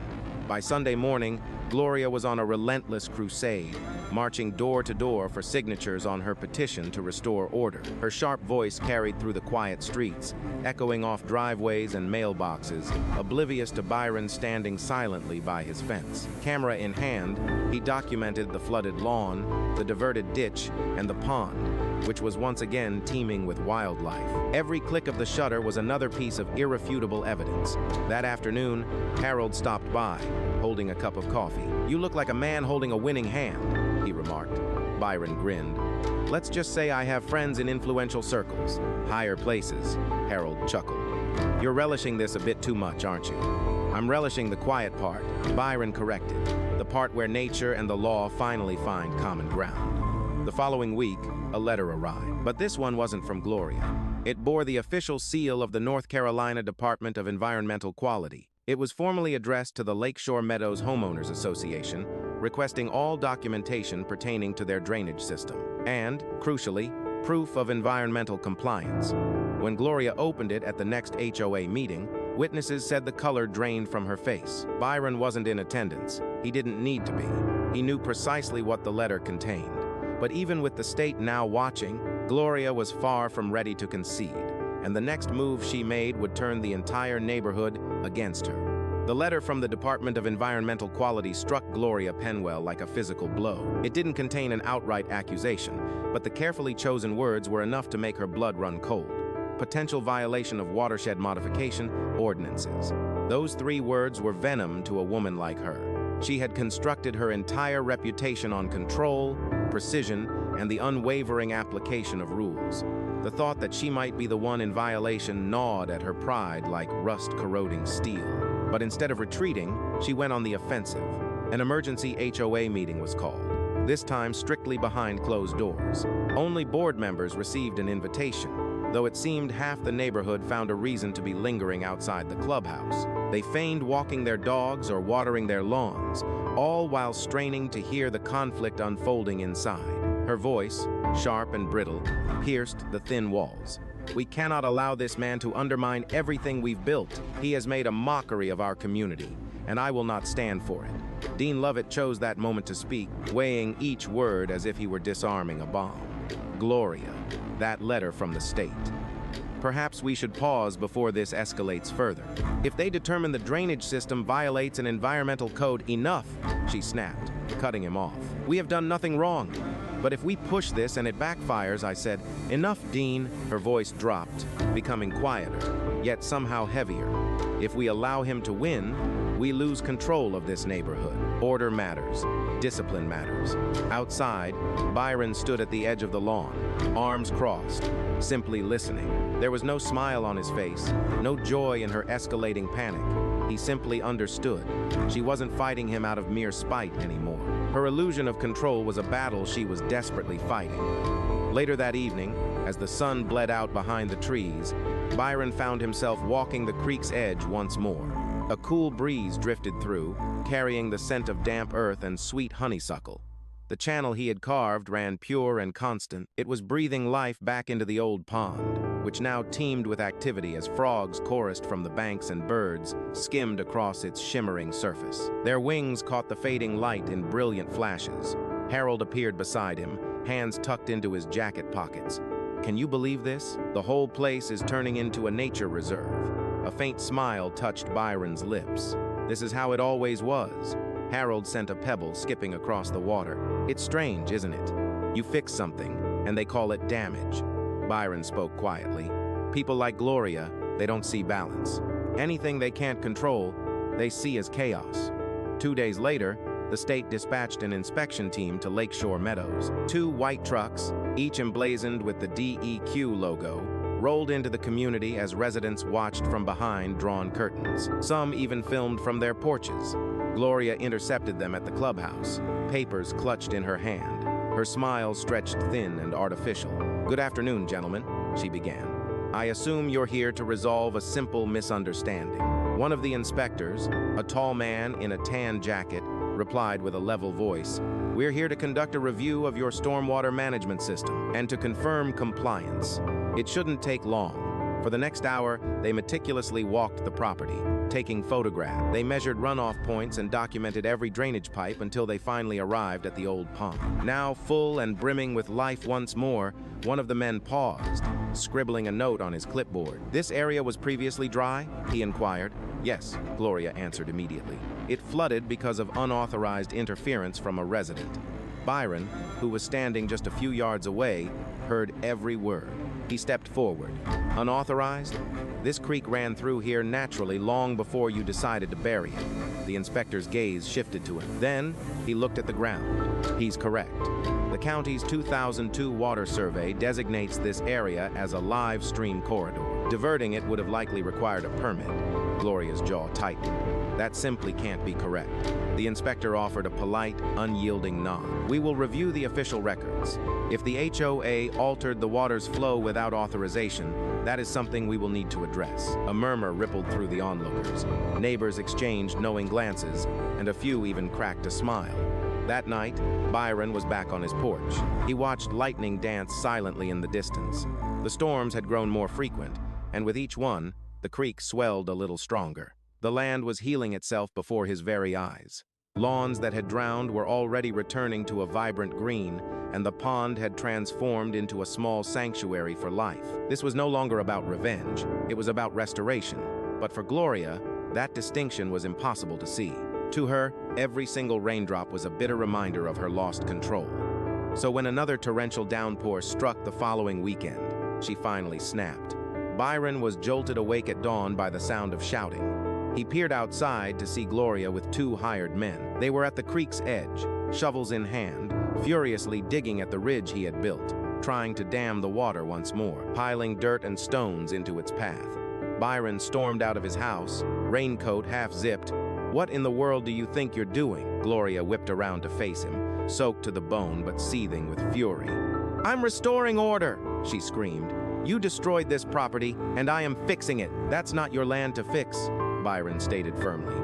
S1: By Sunday morning, Gloria was on a relentless crusade, marching door to door for signatures on her petition to restore order. Her sharp voice carried through the quiet streets, echoing off driveways and mailboxes, oblivious to Byron standing silently by his fence. Camera in hand, he documented the flooded lawn, the diverted ditch, and the pond, which was once again teeming with wildlife. Every click of the shutter was another piece of irrefutable evidence. That afternoon, Harold stopped by, holding a cup of coffee. "You look like a man holding a winning hand," he remarked. Byron grinned. "Let's just say I have friends in influential circles, higher places," Harold chuckled. "You're relishing this a bit too much, aren't you?" "I'm relishing the quiet part," Byron corrected, "the part where nature and the law finally find common ground." The following week, a letter arrived, but this one wasn't from Gloria. It bore the official seal of the North Carolina Department of Environmental Quality. It was formally addressed to the Lakeshore Meadows Homeowners Association, requesting all documentation pertaining to their drainage system, and, crucially, proof of environmental compliance. When Gloria opened it at the next HOA meeting, witnesses said the color drained from her face. Byron wasn't in attendance. He didn't need to be. He knew precisely what the letter contained. But even with the state now watching, Gloria was far from ready to concede, and the next move she made would turn the entire neighborhood against her. The letter from the Department of Environmental Quality struck Gloria Penwell like a physical blow. It didn't contain an outright accusation, but the carefully chosen words were enough to make her blood run cold. Potential violation of watershed modification ordinances. Those three words were venom to a woman like her. She had constructed her entire reputation on control, precision, and the unwavering application of rules. The thought that she might be the one in violation gnawed at her pride like rust-corroding steel. But instead of retreating, she went on the offensive. An emergency HOA meeting was called, this time strictly behind closed doors. Only board members received an invitation, though it seemed half the neighborhood found a reason to be lingering outside the clubhouse. They feigned walking their dogs or watering their lawns, all while straining to hear the conflict unfolding inside. Her voice, sharp and brittle, pierced the thin walls. "We cannot allow this man to undermine everything we've built. He has made a mockery of our community, and I will not stand for it." Dean Lovett chose that moment to speak, weighing each word as if he were disarming a bomb. Gloria, that letter from the state. Perhaps we should pause before this escalates further. If they determine the drainage system violates an environmental code, enough, she snapped, cutting him off. "We have done nothing wrong. But if we push this and it backfires," I said. "Enough, Dean." Her voice dropped, becoming quieter, yet somehow heavier. "If we allow him to win, we lose control of this neighborhood. Order matters. Discipline matters." Outside, Byron stood at the edge of the lawn, arms crossed, simply listening. There was no smile on his face, no joy in her escalating panic. He simply understood. She wasn't fighting him out of mere spite anymore. Her illusion of control was a battle she was desperately fighting. Later that evening, as the sun bled out behind the trees, Byron found himself walking the creek's edge once more. A cool breeze drifted through, carrying the scent of damp earth and sweet honeysuckle. The channel he had carved ran pure and constant. It was breathing life back into the old pond. which now teemed with activity as frogs chorused from the banks and birds skimmed across its shimmering surface. Their wings caught the fading light in brilliant flashes. Harold appeared beside him, hands tucked into his jacket pockets. Can you believe this? The whole place is turning into a nature reserve. A faint smile touched Byron's lips. This is how it always was. Harold sent a pebble skipping across the water. It's strange, isn't it? You fix something, and they call it damage. Byron spoke quietly. People like Gloria, they don't see balance. Anything they can't control, they see as chaos. 2 days later, the state dispatched an inspection team to Lakeshore Meadows. 2 white trucks, each emblazoned with the DEQ logo, rolled into the community as residents watched from behind drawn curtains. Some even filmed from their porches. Gloria intercepted them at the clubhouse, papers clutched in her hand. Her smile stretched thin and artificial. "Good afternoon, gentlemen," she began. "I assume you're here to resolve a simple misunderstanding." One of the inspectors, a tall man in a tan jacket, replied with a level voice, "We're here to conduct a review of your stormwater management system and to confirm compliance. It shouldn't take long." For the next hour, they meticulously walked the property, taking photographs. They measured runoff points and documented every drainage pipe until they finally arrived at the old pump. Now full and brimming with life once more, one of the men paused, scribbling a note on his clipboard. "This area was previously dry?" he inquired. "Yes," Gloria answered immediately. "It flooded because of unauthorized interference from a resident." Byron, who was standing just a few yards away, heard every word. He stepped forward. "Unauthorized? This creek ran through here naturally long before you decided to bury it." The inspector's gaze shifted to him. Then he looked at the ground. "He's correct. The county's 2002 water survey designates this area as a live stream corridor. Diverting it would have likely required a permit." Gloria's jaw tightened. "That simply can't be correct." The inspector offered a polite, unyielding nod. "We will review the official records. If the HOA altered the water's flow without authorization, that is something we will need to address." A murmur rippled through the onlookers. Neighbors exchanged knowing glances, and a few even cracked a smile. That night, Byron was back on his porch. He watched lightning dance silently in the distance. The storms had grown more frequent, and with each one, the creek swelled a little stronger. The land was healing itself before his very eyes. Lawns that had drowned were already returning to a vibrant green, and the pond had transformed into a small sanctuary for life. This was no longer about revenge, it was about restoration. But for Gloria, that distinction was impossible to see. To her, every single raindrop was a bitter reminder of her lost control. So when another torrential downpour struck the following weekend, she finally snapped. Byron was jolted awake at dawn by the sound of shouting. He peered outside to see Gloria with 2 hired men. They were at the creek's edge, shovels in hand, furiously digging at the ridge he had built, trying to dam the water once more, piling dirt and stones into its path. Byron stormed out of his house, raincoat half-zipped. "What in the world do you think you're doing?" Gloria whipped around to face him, soaked to the bone but seething with fury. "I'm restoring order," she screamed. "You destroyed this property, and I am fixing it. That's not your land to fix," Byron stated firmly.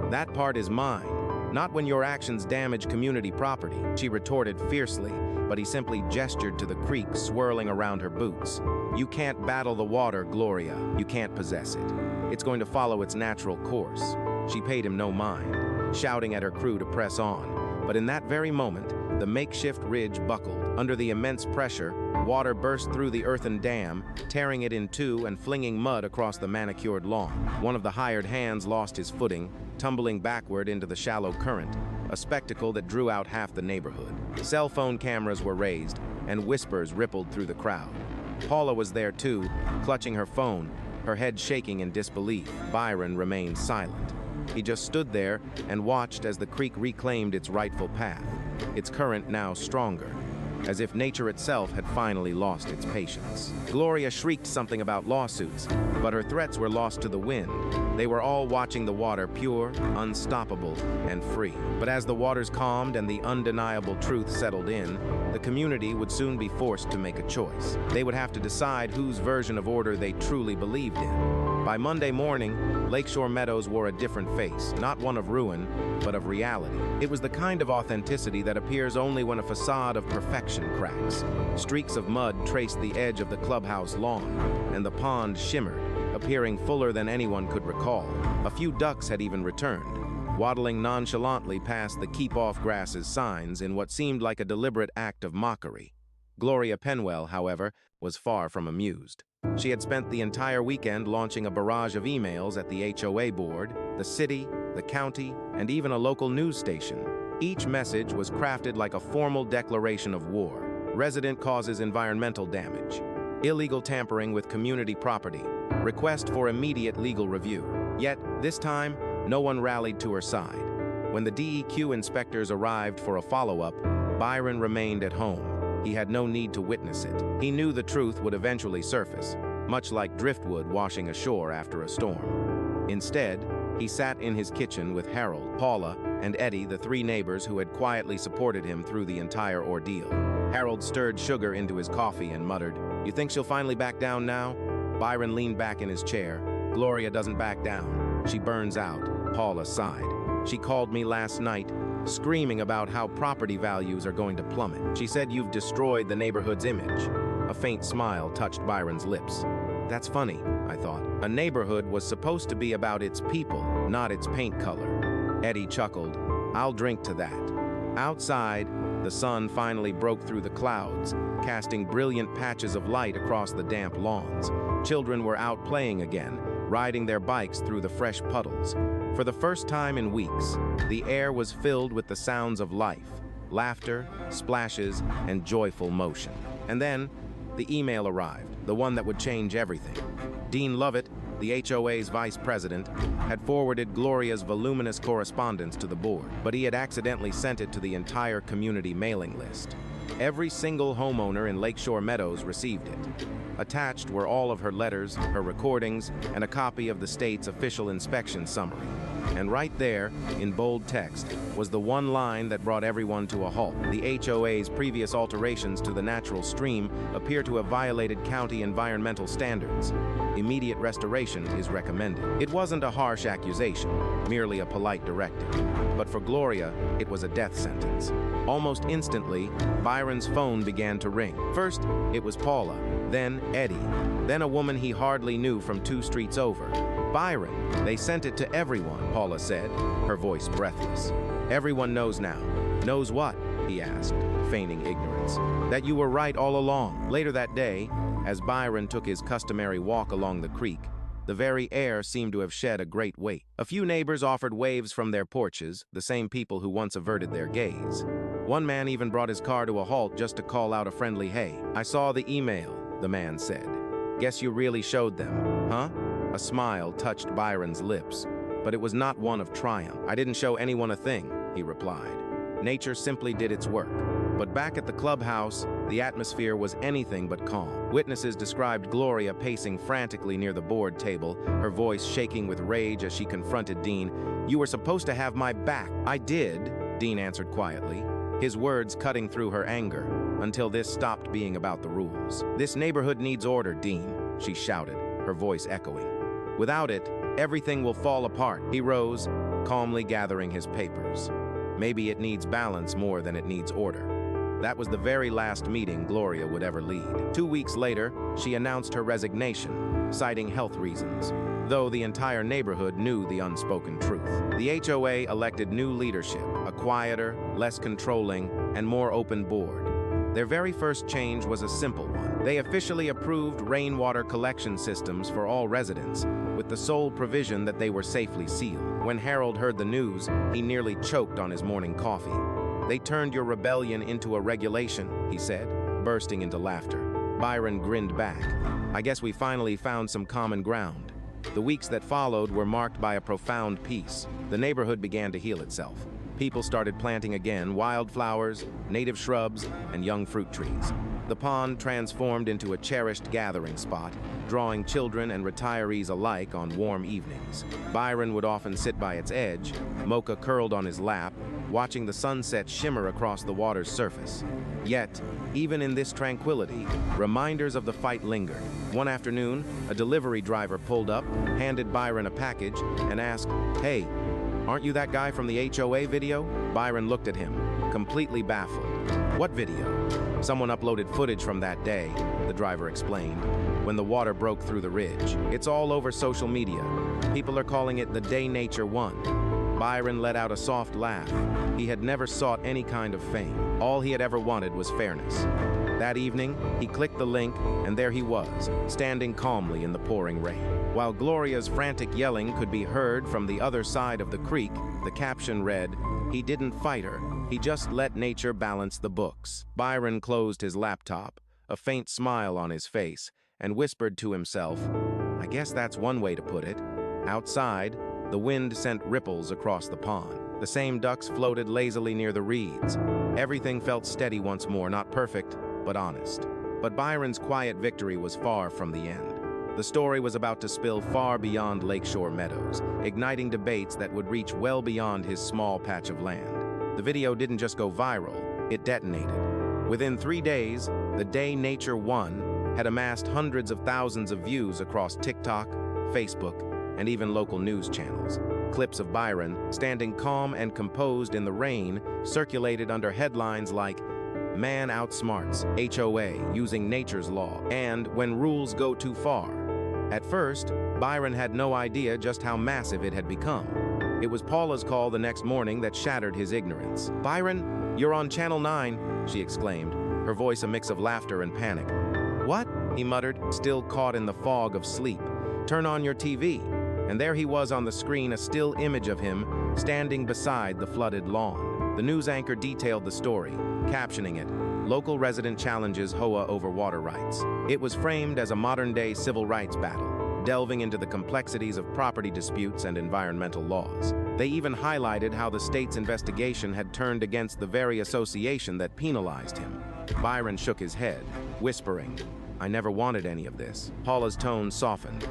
S1: "That part is mine, not when your actions damage community property," she retorted fiercely, but he simply gestured to the creek swirling around her boots. "You can't battle the water, Gloria. You can't possess it. It's going to follow its natural course." She paid him no mind, shouting at her crew to press on. But in that very moment, the makeshift ridge buckled. Under the immense pressure, water burst through the earthen dam, tearing it in two and flinging mud across the manicured lawn. One of the hired hands lost his footing, tumbling backward into the shallow current, a spectacle that drew out half the neighborhood. Cell phone cameras were raised, and whispers rippled through the crowd. Paula was there too, clutching her phone, her head shaking in disbelief. Byron remained silent. He just stood there and watched as the creek reclaimed its rightful path, its current now stronger, as if nature itself had finally lost its patience. Gloria shrieked something about lawsuits, but her threats were lost to the wind. They were all watching the water pure, unstoppable, and free. But as the waters calmed and the undeniable truth settled in, the community would soon be forced to make a choice. They would have to decide whose version of order they truly believed in. By Monday morning, Lakeshore Meadows wore a different face, not one of ruin, but of reality. It was the kind of authenticity that appears only when a facade of perfection cracks. Streaks of mud traced the edge of the clubhouse lawn, and the pond shimmered, appearing fuller than anyone could recall. A few ducks had even returned, waddling nonchalantly past the Keep Off Grasses signs in what seemed like a deliberate act of mockery. Gloria Penwell, however, was far from amused. She had spent the entire weekend launching a barrage of emails at the HOA board, the city, the county, and even a local news station. Each message was crafted like a formal declaration of war. Resident causes environmental damage. Illegal tampering with community property. Request for immediate legal review. Yet, this time, no one rallied to her side. When the DEQ inspectors arrived for a follow-up, Byron remained at home. He had no need to witness it. He knew the truth would eventually surface, much like driftwood washing ashore after a storm. Instead, he sat in his kitchen with Harold, Paula, and Eddie, the three neighbors who had quietly supported him through the entire ordeal. Harold stirred sugar into his coffee and muttered, "You think she'll finally back down now?" Byron leaned back in his chair. "Gloria doesn't back down. She burns out." Paula sighed. "She called me last night, screaming about how property values are going to plummet. She said you've destroyed the neighborhood's image." A faint smile touched Byron's lips. "That's funny," I thought. A neighborhood was supposed to be about its people, not its paint color. Eddie chuckled. "I'll drink to that." Outside, the sun finally broke through the clouds, casting brilliant patches of light across the damp lawns. Children were out playing again, riding their bikes through the fresh puddles. For the first time in weeks, the air was filled with the sounds of life, laughter, splashes, and joyful motion. And then, the email arrived, the one that would change everything. Dean Lovett, the HOA's vice president, had forwarded Gloria's voluminous correspondence to the board, but he had accidentally sent it to the entire community mailing list. Every single homeowner in Lakeshore Meadows received it. Attached were all of her letters, her recordings, and a copy of the state's official inspection summary. And right there, in bold text, was the one line that brought everyone to a halt. The HOA's previous alterations to the natural stream appear to have violated county environmental standards. Immediate restoration is recommended. It wasn't a harsh accusation, merely a polite directive. But for Gloria, it was a death sentence. Almost instantly, Byron's phone began to ring. First, it was Paula, then Eddie, then a woman he hardly knew from 2 streets over. "Byron, they sent it to everyone," Paula said, her voice breathless. "Everyone knows now." "Knows what?" he asked, feigning ignorance. "That you were right all along." Later that day, as Byron took his customary walk along the creek, the very air seemed to have shed a great weight. A few neighbors offered waves from their porches, the same people who once averted their gaze. One man even brought his car to a halt just to call out a friendly hey. "I saw the email," the man said. "Guess you really showed them, huh?" A smile touched Byron's lips, but it was not one of triumph. "I didn't show anyone a thing," he replied. "Nature simply did its work." But back at the clubhouse, the atmosphere was anything but calm. Witnesses described Gloria pacing frantically near the board table, her voice shaking with rage as she confronted Dean. "You were supposed to have my back." "I did," Dean answered quietly, his words cutting through her anger, until this stopped being about the rules. "This neighborhood needs order, Dean," she shouted, her voice echoing. "Without it, everything will fall apart." He rose, calmly gathering his papers. Maybe it needs balance more than it needs order. That was the very last meeting Gloria would ever lead. 2 weeks later, she announced her resignation, citing health reasons, though the entire neighborhood knew the unspoken truth. The HOA elected new leadership, a quieter, less controlling, and more open board. Their very first change was a simple one. They officially approved rainwater collection systems for all residents, with the sole provision that they were safely sealed. When Harold heard the news, he nearly choked on his morning coffee. "They turned your rebellion into a regulation," he said, bursting into laughter. Byron grinned back. "I guess we finally found some common ground." The weeks that followed were marked by a profound peace. The neighborhood began to heal itself. People started planting again wildflowers, native shrubs, and young fruit trees. The pond transformed into a cherished gathering spot, drawing children and retirees alike on warm evenings. Byron would often sit by its edge, Mocha curled on his lap, watching the sunset shimmer across the water's surface. Yet, even in this tranquility, reminders of the fight lingered. One afternoon, a delivery driver pulled up, handed Byron a package, and asked, "Hey, aren't you that guy from the HOA video?" Byron looked at him, completely baffled. "What video?" "Someone uploaded footage from that day," the driver explained, "when the water broke through the ridge. It's all over social media. People are calling it the day nature won." Byron let out a soft laugh. He had never sought any kind of fame. All he had ever wanted was fairness. That evening, he clicked the link, and there he was, standing calmly in the pouring rain. While Gloria's frantic yelling could be heard from the other side of the creek, the caption read, "He didn't fight her. He just let nature balance the books." Byron closed his laptop, a faint smile on his face, and whispered to himself, "I guess that's one way to put it." Outside, the wind sent ripples across the pond. The same ducks floated lazily near the reeds. Everything felt steady once more, not perfect, but honest. But Byron's quiet victory was far from the end. The story was about to spill far beyond lakeshore meadows, igniting debates that would reach well beyond his small patch of land. The video didn't just go viral, it detonated. Within 3 days, the day nature won had amassed hundreds of thousands of views across TikTok, Facebook, and even local news channels. Clips of Byron, standing calm and composed in the rain, circulated under headlines like, "Man outsmarts HOA using nature's law," and "When rules go too far." At first, Byron had no idea just how massive it had become. It was Paula's call the next morning that shattered his ignorance. "Byron, you're on Channel 9, she exclaimed, her voice a mix of laughter and panic. "What?" he muttered, still caught in the fog of sleep. "Turn on your TV." And there he was on the screen, a still image of him, standing beside the flooded lawn. The news anchor detailed the story, captioning it, "Local resident challenges HOA over water rights." It was framed as a modern-day civil rights battle, delving into the complexities of property disputes and environmental laws. They even highlighted how the state's investigation had turned against the very association that penalized him. Byron shook his head, whispering, "I never wanted any of this." Paula's tone softened.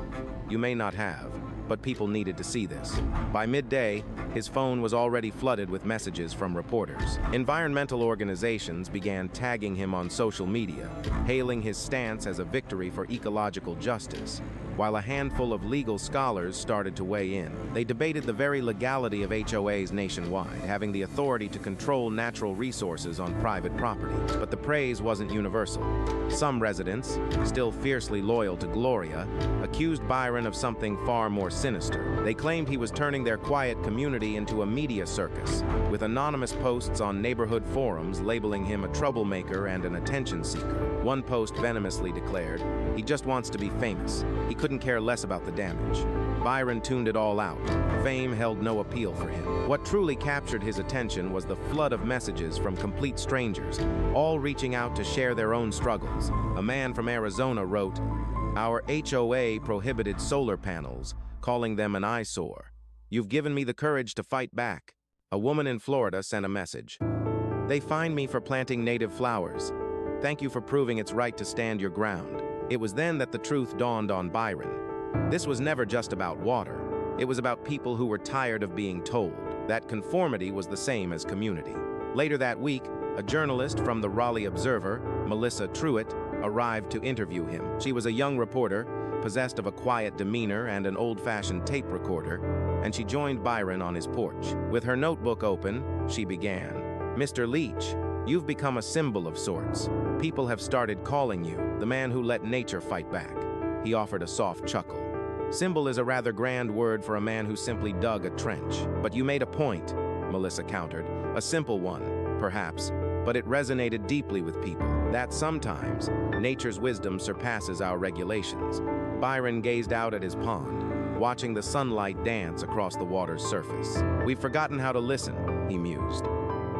S1: "You may not have, but people needed to see this." By midday, his phone was already flooded with messages from reporters. Environmental organizations began tagging him on social media, hailing his stance as a victory for ecological justice, while a handful of legal scholars started to weigh in. They debated the very legality of HOAs nationwide, having the authority to control natural resources on private property. But the praise wasn't universal. Some residents, still fiercely loyal to Gloria, accused Byron of something far more sinister. They claimed he was turning their quiet community into a media circus, with anonymous posts on neighborhood forums labeling him a troublemaker and an attention seeker. One post venomously declared, "He just wants to be famous. He couldn't care less about the damage." Byron tuned it all out. Fame held no appeal for him. What truly captured his attention was the flood of messages from complete strangers, all reaching out to share their own struggles. A man from Arizona wrote, "Our HOA prohibited solar panels, calling them an eyesore. You've given me the courage to fight back." A woman in Florida sent a message. "They fined me for planting native flowers. Thank you for proving it's right to stand your ground." It was then that the truth dawned on Byron. This was never just about water. It was about people who were tired of being told that conformity was the same as community. Later that week, a journalist from the Raleigh Observer, Melissa Truitt, arrived to interview him. She was a young reporter, possessed of a quiet demeanor and an old-fashioned tape recorder, and she joined Byron on his porch. With her notebook open, she began, "Mr. Leach, you've become a symbol of sorts. People have started calling you the man who let nature fight back." He offered a soft chuckle. "Symbol is a rather grand word for a man who simply dug a trench. But you made a point," Melissa countered. "A simple one, perhaps, but it resonated deeply with people. That sometimes, nature's wisdom surpasses our regulations." Byron gazed out at his pond, watching the sunlight dance across the water's surface. "We've forgotten how to listen," he mused.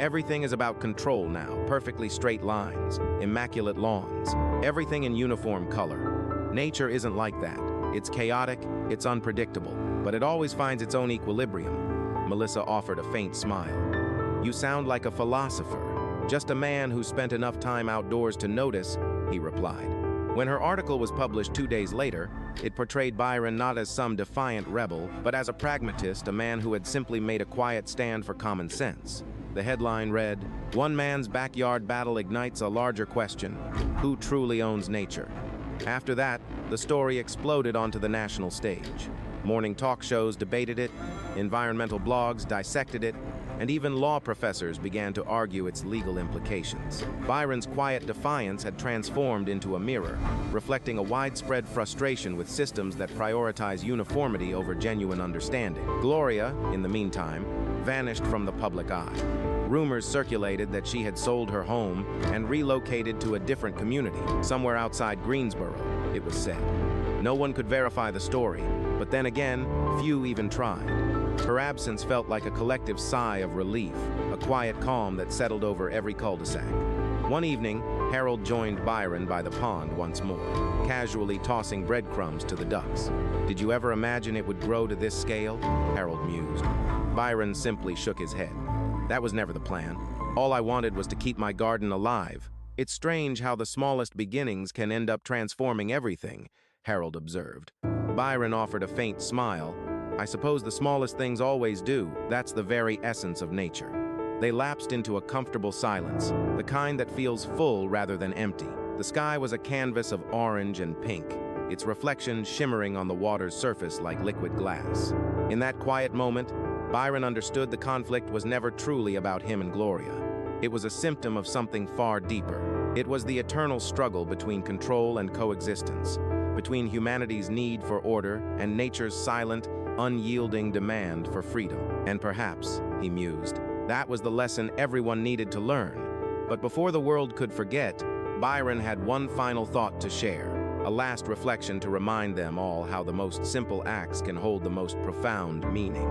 S1: "Everything is about control now, perfectly straight lines, immaculate lawns, everything in uniform color. Nature isn't like that. It's chaotic, it's unpredictable, but it always finds its own equilibrium." Melissa offered a faint smile. "You sound like a philosopher." Just a man who spent enough time outdoors to notice, he replied. When her article was published 2 days later, it portrayed Byron not as some defiant rebel, but as a pragmatist, a man who had simply made a quiet stand for common sense. The headline read, "One man's backyard battle ignites a larger question: who truly owns nature?" After that, the story exploded onto the national stage. Morning talk shows debated it, environmental blogs dissected it, and even law professors began to argue its legal implications. Byron's quiet defiance had transformed into a mirror, reflecting a widespread frustration with systems that prioritize uniformity over genuine understanding. Gloria, in the meantime, vanished from the public eye. Rumors circulated that she had sold her home and relocated to a different community, somewhere outside Greensboro, it was said. No one could verify the story, but then again, few even tried. Her absence felt like a collective sigh of relief, a quiet calm that settled over every cul-de-sac. One evening, Harold joined Byron by the pond once more, casually tossing breadcrumbs to the ducks. "Did you ever imagine it would grow to this scale?" Harold mused. Byron simply shook his head. "That was never the plan. All I wanted was to keep my garden alive. It's strange how the smallest beginnings can end up transforming everything," Harold observed. Byron offered a faint smile. "I suppose the smallest things always do. That's the very essence of nature." They lapsed into a comfortable silence, the kind that feels full rather than empty. The sky was a canvas of orange and pink, its reflection shimmering on the water's surface like liquid glass. In that quiet moment, Byron understood the conflict was never truly about him and Gloria. It was a symptom of something far deeper. It was the eternal struggle between control and coexistence, between humanity's need for order and nature's silent, unyielding demand for freedom. And perhaps, he mused, that was the lesson everyone needed to learn. But before the world could forget, Byron had one final thought to share, a last reflection to remind them all how the most simple acts can hold the most profound meaning.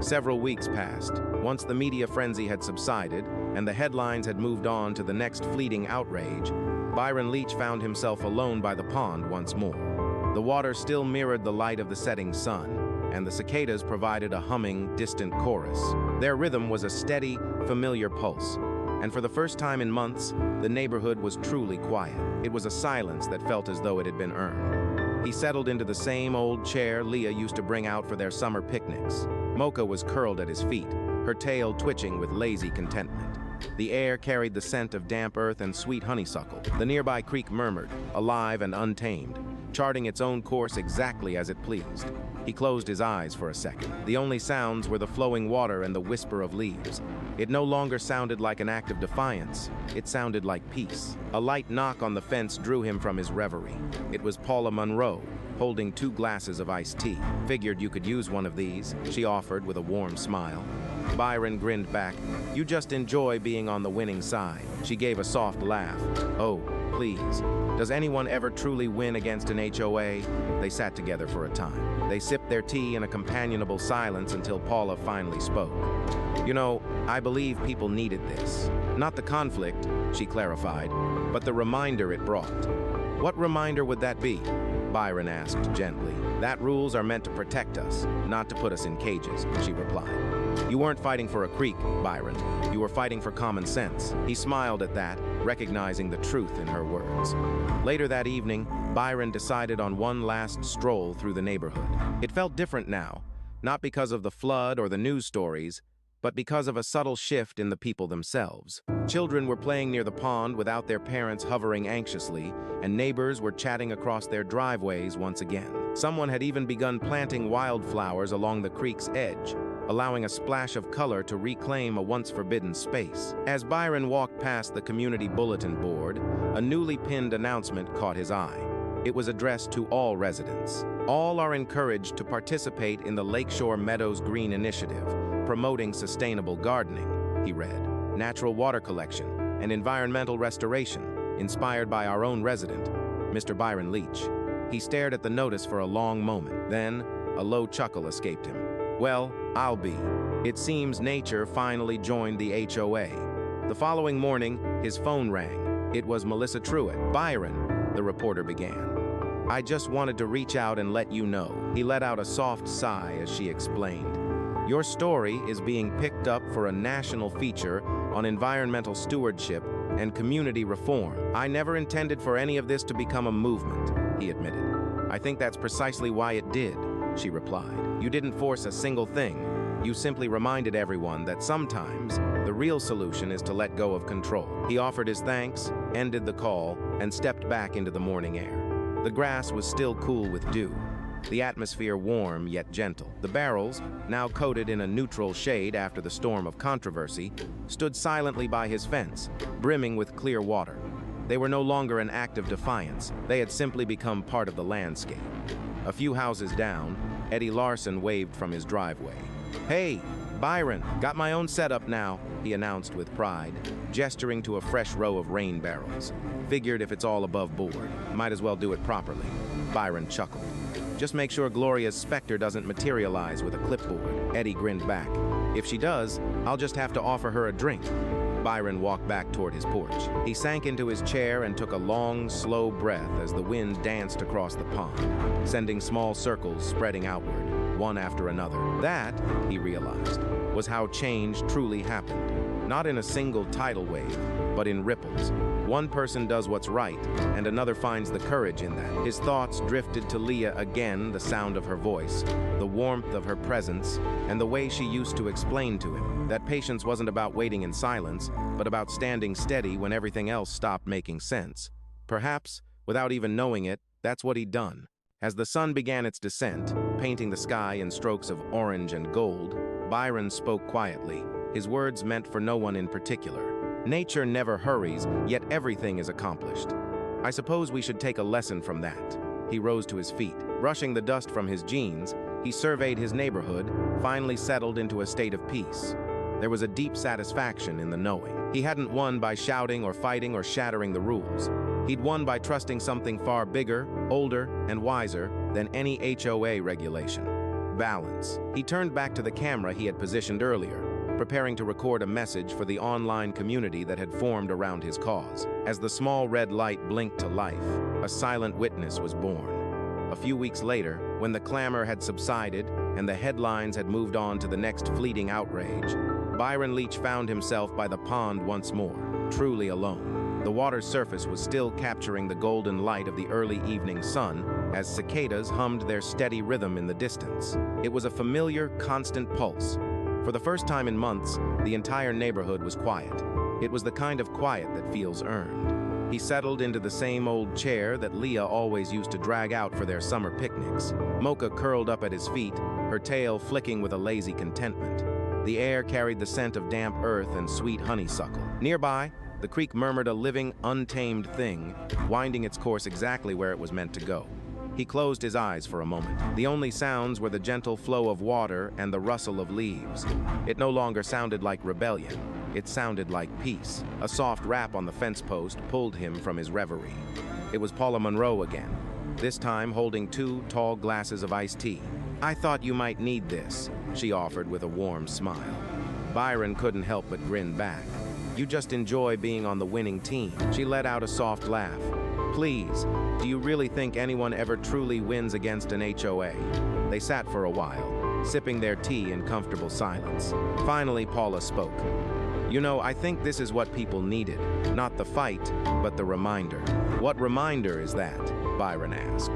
S1: Several weeks passed. Once the media frenzy had subsided and the headlines had moved on to the next fleeting outrage, Byron Leach found himself alone by the pond once more. The water still mirrored the light of the setting sun, and the cicadas provided a humming, distant chorus. Their rhythm was a steady, familiar pulse, and for the first time in months, the neighborhood was truly quiet. It was a silence that felt as though it had been earned. He settled into the same old chair Leah used to bring out for their summer picnics. Mocha was curled at his feet, her tail twitching with lazy contentment. The air carried the scent of damp earth and sweet honeysuckle. The nearby creek murmured, alive and untamed, charting its own course exactly as it pleased. He closed his eyes for a second. The only sounds were the flowing water and the whisper of leaves. It no longer sounded like an act of defiance. It sounded like peace. A light knock on the fence drew him from his reverie. It was Paula Monroe, holding 2 glasses of iced tea. "Figured you could use one of these," she offered with a warm smile. Byron grinned back. "You just enjoy being on the winning side." She gave a soft laugh. "Oh, please. Does anyone ever truly win against an HOA?" They sat together for a time. They sipped their tea in a companionable silence until Paula finally spoke. "You know, I believe people needed this. Not the conflict," she clarified, "but the reminder it brought." "What reminder would that be?" Byron asked gently. "That rules are meant to protect us, not to put us in cages," she replied. "You weren't fighting for a creek, Byron. You were fighting for common sense." He smiled at that, recognizing the truth in her words. Later that evening, Byron decided on one last stroll through the neighborhood. It felt different now, not because of the flood or the news stories, but because of a subtle shift in the people themselves. Children were playing near the pond without their parents hovering anxiously, and neighbors were chatting across their driveways once again. Someone had even begun planting wildflowers along the creek's edge, allowing a splash of color to reclaim a once forbidden space. As Byron walked past the community bulletin board, a newly pinned announcement caught his eye. It was addressed to all residents. "All are encouraged to participate in the Lakeshore Meadows Green Initiative, promoting sustainable gardening," he read. "Natural water collection and environmental restoration, inspired by our own resident, Mr. Byron Leach." He stared at the notice for a long moment. Then, a low chuckle escaped him. "Well, I'll be. It seems nature finally joined the HOA." The following morning, his phone rang. It was Melissa Truitt. "Byron," the reporter began, "I just wanted to reach out and let you know." He let out a soft sigh as she explained. Your story is being picked up for a national feature on environmental stewardship and community reform. I never intended for any of this to become a movement, he admitted. I think that's precisely why it did, she replied. You didn't force a single thing. You simply reminded everyone that sometimes the real solution is to let go of control. He offered his thanks, ended the call, and stepped back into the morning air. The grass was still cool with dew, the atmosphere warm yet gentle. The barrels, now coated in a neutral shade after the storm of controversy, stood silently by his fence, brimming with clear water. They were no longer an act of defiance. They had simply become part of the landscape. A few houses down, Eddie Larson waved from his driveway. "Hey, Byron, got my own setup now," he announced with pride, gesturing to a fresh row of rain barrels. "Figured if it's all above board, might as well do it properly." Byron chuckled. "Just make sure Gloria's specter doesn't materialize with a clipboard." Eddie grinned back. "If she does, I'll just have to offer her a drink." Byron walked back toward his porch. He sank into his chair and took a long, slow breath as the wind danced across the pond, sending small circles spreading outward, one after another. That, he realized, was how change truly happened. Not in a single tidal wave, but in ripples. One person does what's right, and another finds the courage in that. His thoughts drifted to Leah again, the sound of her voice, the warmth of her presence, and the way she used to explain to him that patience wasn't about waiting in silence, but about standing steady when everything else stopped making sense. Perhaps, without even knowing it, that's what he'd done. As the sun began its descent, painting the sky in strokes of orange and gold, Byron spoke quietly, his words meant for no one in particular. Nature never hurries, yet everything is accomplished. I suppose we should take a lesson from that. He rose to his feet. Brushing the dust from his jeans, he surveyed his neighborhood, finally settled into a state of peace. There was a deep satisfaction in the knowing. He hadn't won by shouting or fighting or shattering the rules. He'd won by trusting something far bigger, older, and wiser than any HOA regulation. Balance. He turned back to the camera he had positioned earlier, preparing to record a message for the online community that had formed around his cause. As the small red light blinked to life, a silent witness was born. A few weeks later, when the clamor had subsided and the headlines had moved on to the next fleeting outrage, Byron Leach found himself by the pond once more, truly alone. The water's surface was still capturing the golden light of the early evening sun as cicadas hummed their steady rhythm in the distance. It was a familiar, constant pulse. For the first time in months, the entire neighborhood was quiet. It was the kind of quiet that feels earned. He settled into the same old chair that Leah always used to drag out for their summer picnics. Mocha curled up at his feet, her tail flicking with a lazy contentment. The air carried the scent of damp earth and sweet honeysuckle. Nearby, the creek murmured a living, untamed thing, winding its course exactly where it was meant to go. He closed his eyes for a moment. The only sounds were the gentle flow of water and the rustle of leaves. It no longer sounded like rebellion. It sounded like peace. A soft rap on the fence post pulled him from his reverie. It was Paula Monroe again, this time holding 2 tall glasses of iced tea. "I thought you might need this," she offered with a warm smile. Byron couldn't help but grin back. "You just enjoy being on the winning team." She let out a soft laugh. "Please, do you really think anyone ever truly wins against an HOA?" They sat for a while, sipping their tea in comfortable silence. Finally, Paula spoke. "You know, I think this is what people needed. Not the fight, but the reminder." "What reminder is that?" Byron asked.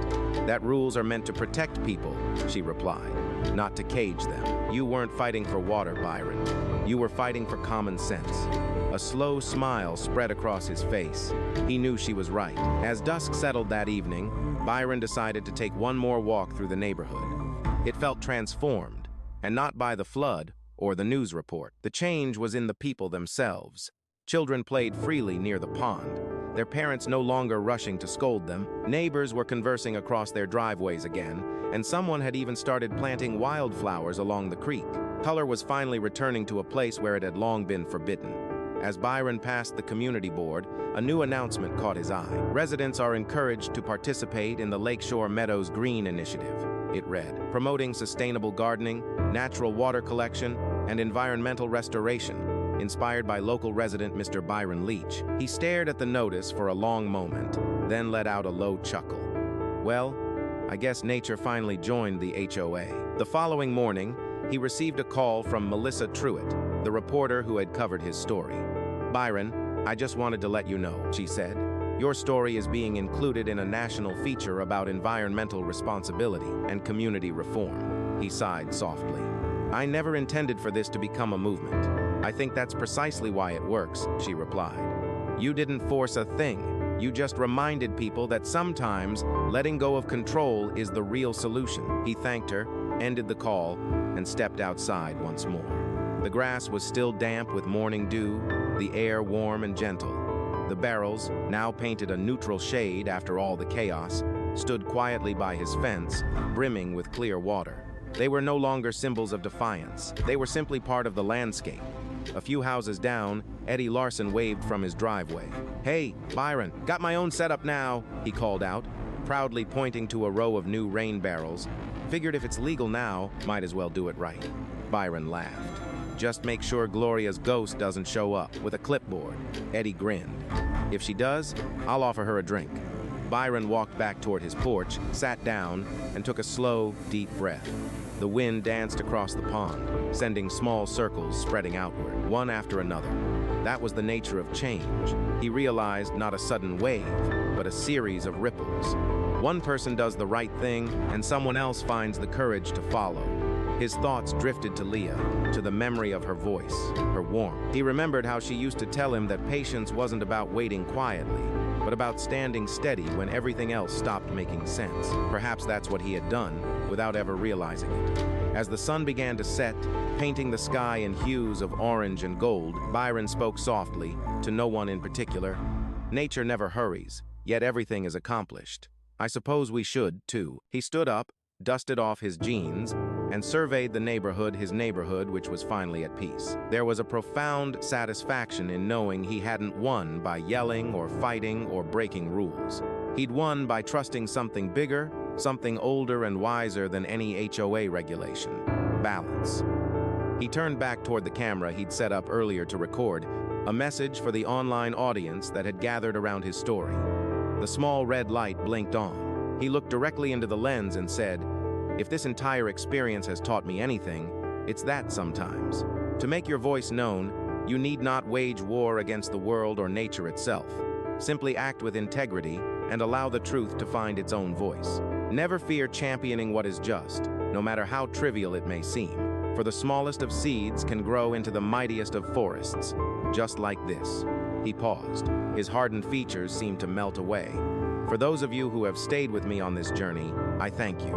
S1: "That rules are meant to protect people," she replied, "not to cage them. You weren't fighting for water, Byron. You were fighting for common sense." A slow smile spread across his face. He knew she was right. As dusk settled that evening, Byron decided to take one more walk through the neighborhood. It felt transformed, and not by the flood or the news report. The change was in the people themselves. Children played freely near the pond, their parents no longer rushing to scold them. Neighbors were conversing across their driveways again, and someone had even started planting wildflowers along the creek. Color was finally returning to a place where it had long been forbidden. As Byron passed the community board, a new announcement caught his eye. "Residents are encouraged to participate in the Lakeshore Meadows Green Initiative," it read, "promoting sustainable gardening, natural water collection, and environmental restoration, inspired by local resident Mr. Byron Leach." He stared at the notice for a long moment, then let out a low chuckle. Well, I guess nature finally joined the HOA. The following morning, he received a call from Melissa Truitt, the reporter who had covered his story. "Byron, I just wanted to let you know," she said. "Your story is being included in a national feature about environmental responsibility and community reform." He sighed softly. "I never intended for this to become a movement. I think that's precisely why it works," she replied. "You didn't force a thing. You just reminded people that sometimes letting go of control is the real solution." He thanked her, ended the call, and stepped outside once more. The grass was still damp with morning dew, the air warm and gentle. The barrels, now painted a neutral shade after all the chaos, stood quietly by his fence, brimming with clear water. They were no longer symbols of defiance. They were simply part of the landscape. A few houses down, Eddie Larson waved from his driveway. "Hey, Byron, got my own setup now," he called out, proudly pointing to a row of new rain barrels. "Figured if it's legal now, might as well do it right." Byron laughed. "Just make sure Gloria's ghost doesn't show up with a clipboard." Eddie grinned. "If she does, I'll offer her a drink." Byron walked back toward his porch, sat down, and took a slow, deep breath. The wind danced across the pond, sending small circles spreading outward, one after another. That was the nature of change. He realized not a sudden wave, but a series of ripples. One person does the right thing, and someone else finds the courage to follow. His thoughts drifted to Leah, to the memory of her voice, her warmth. He remembered how she used to tell him that patience wasn't about waiting quietly, but about standing steady when everything else stopped making sense. Perhaps that's what he had done, without ever realizing it. As the sun began to set, painting the sky in hues of orange and gold, Byron spoke softly, to no one in particular. "Nature never hurries, yet everything is accomplished. I suppose we should, too." He stood up, dusted off his jeans, and surveyed his neighborhood, which was finally at peace. There was a profound satisfaction in knowing he hadn't won by yelling or fighting or breaking rules. He'd won by trusting something bigger, something older and wiser than any HOA regulation: balance. He turned back toward the camera he'd set up earlier to record, a message for the online audience that had gathered around his story. The small red light blinked on. He looked directly into the lens and said, "If this entire experience has taught me anything, it's that sometimes. To make your voice known, you need not wage war against the world or nature itself. Simply act with integrity and allow the truth to find its own voice. Never fear championing what is just, no matter how trivial it may seem, for the smallest of seeds can grow into the mightiest of forests, just like this." He paused. His hardened features seemed to melt away. "For those of you who have stayed with me on this journey, I thank you.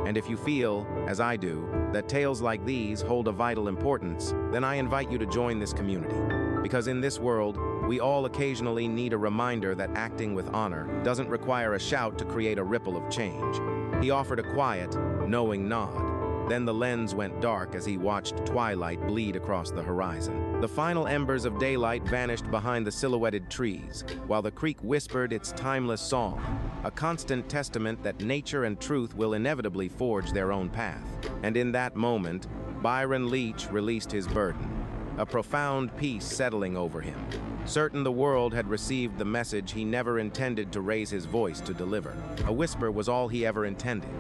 S1: And if you feel, as I do, that tales like these hold a vital importance, then I invite you to join this community. Because in this world, we all occasionally need a reminder that acting with honor doesn't require a shout to create a ripple of change." He offered a quiet, knowing nod. Then the lens went dark as he watched twilight bleed across the horizon. The final embers of daylight vanished behind the silhouetted trees, while the creek whispered its timeless song, a constant testament that nature and truth will inevitably forge their own path. And in that moment, Byron Leach released his burden, a profound peace settling over him, certain the world had received the message he never intended to raise his voice to deliver. A whisper was all he ever intended,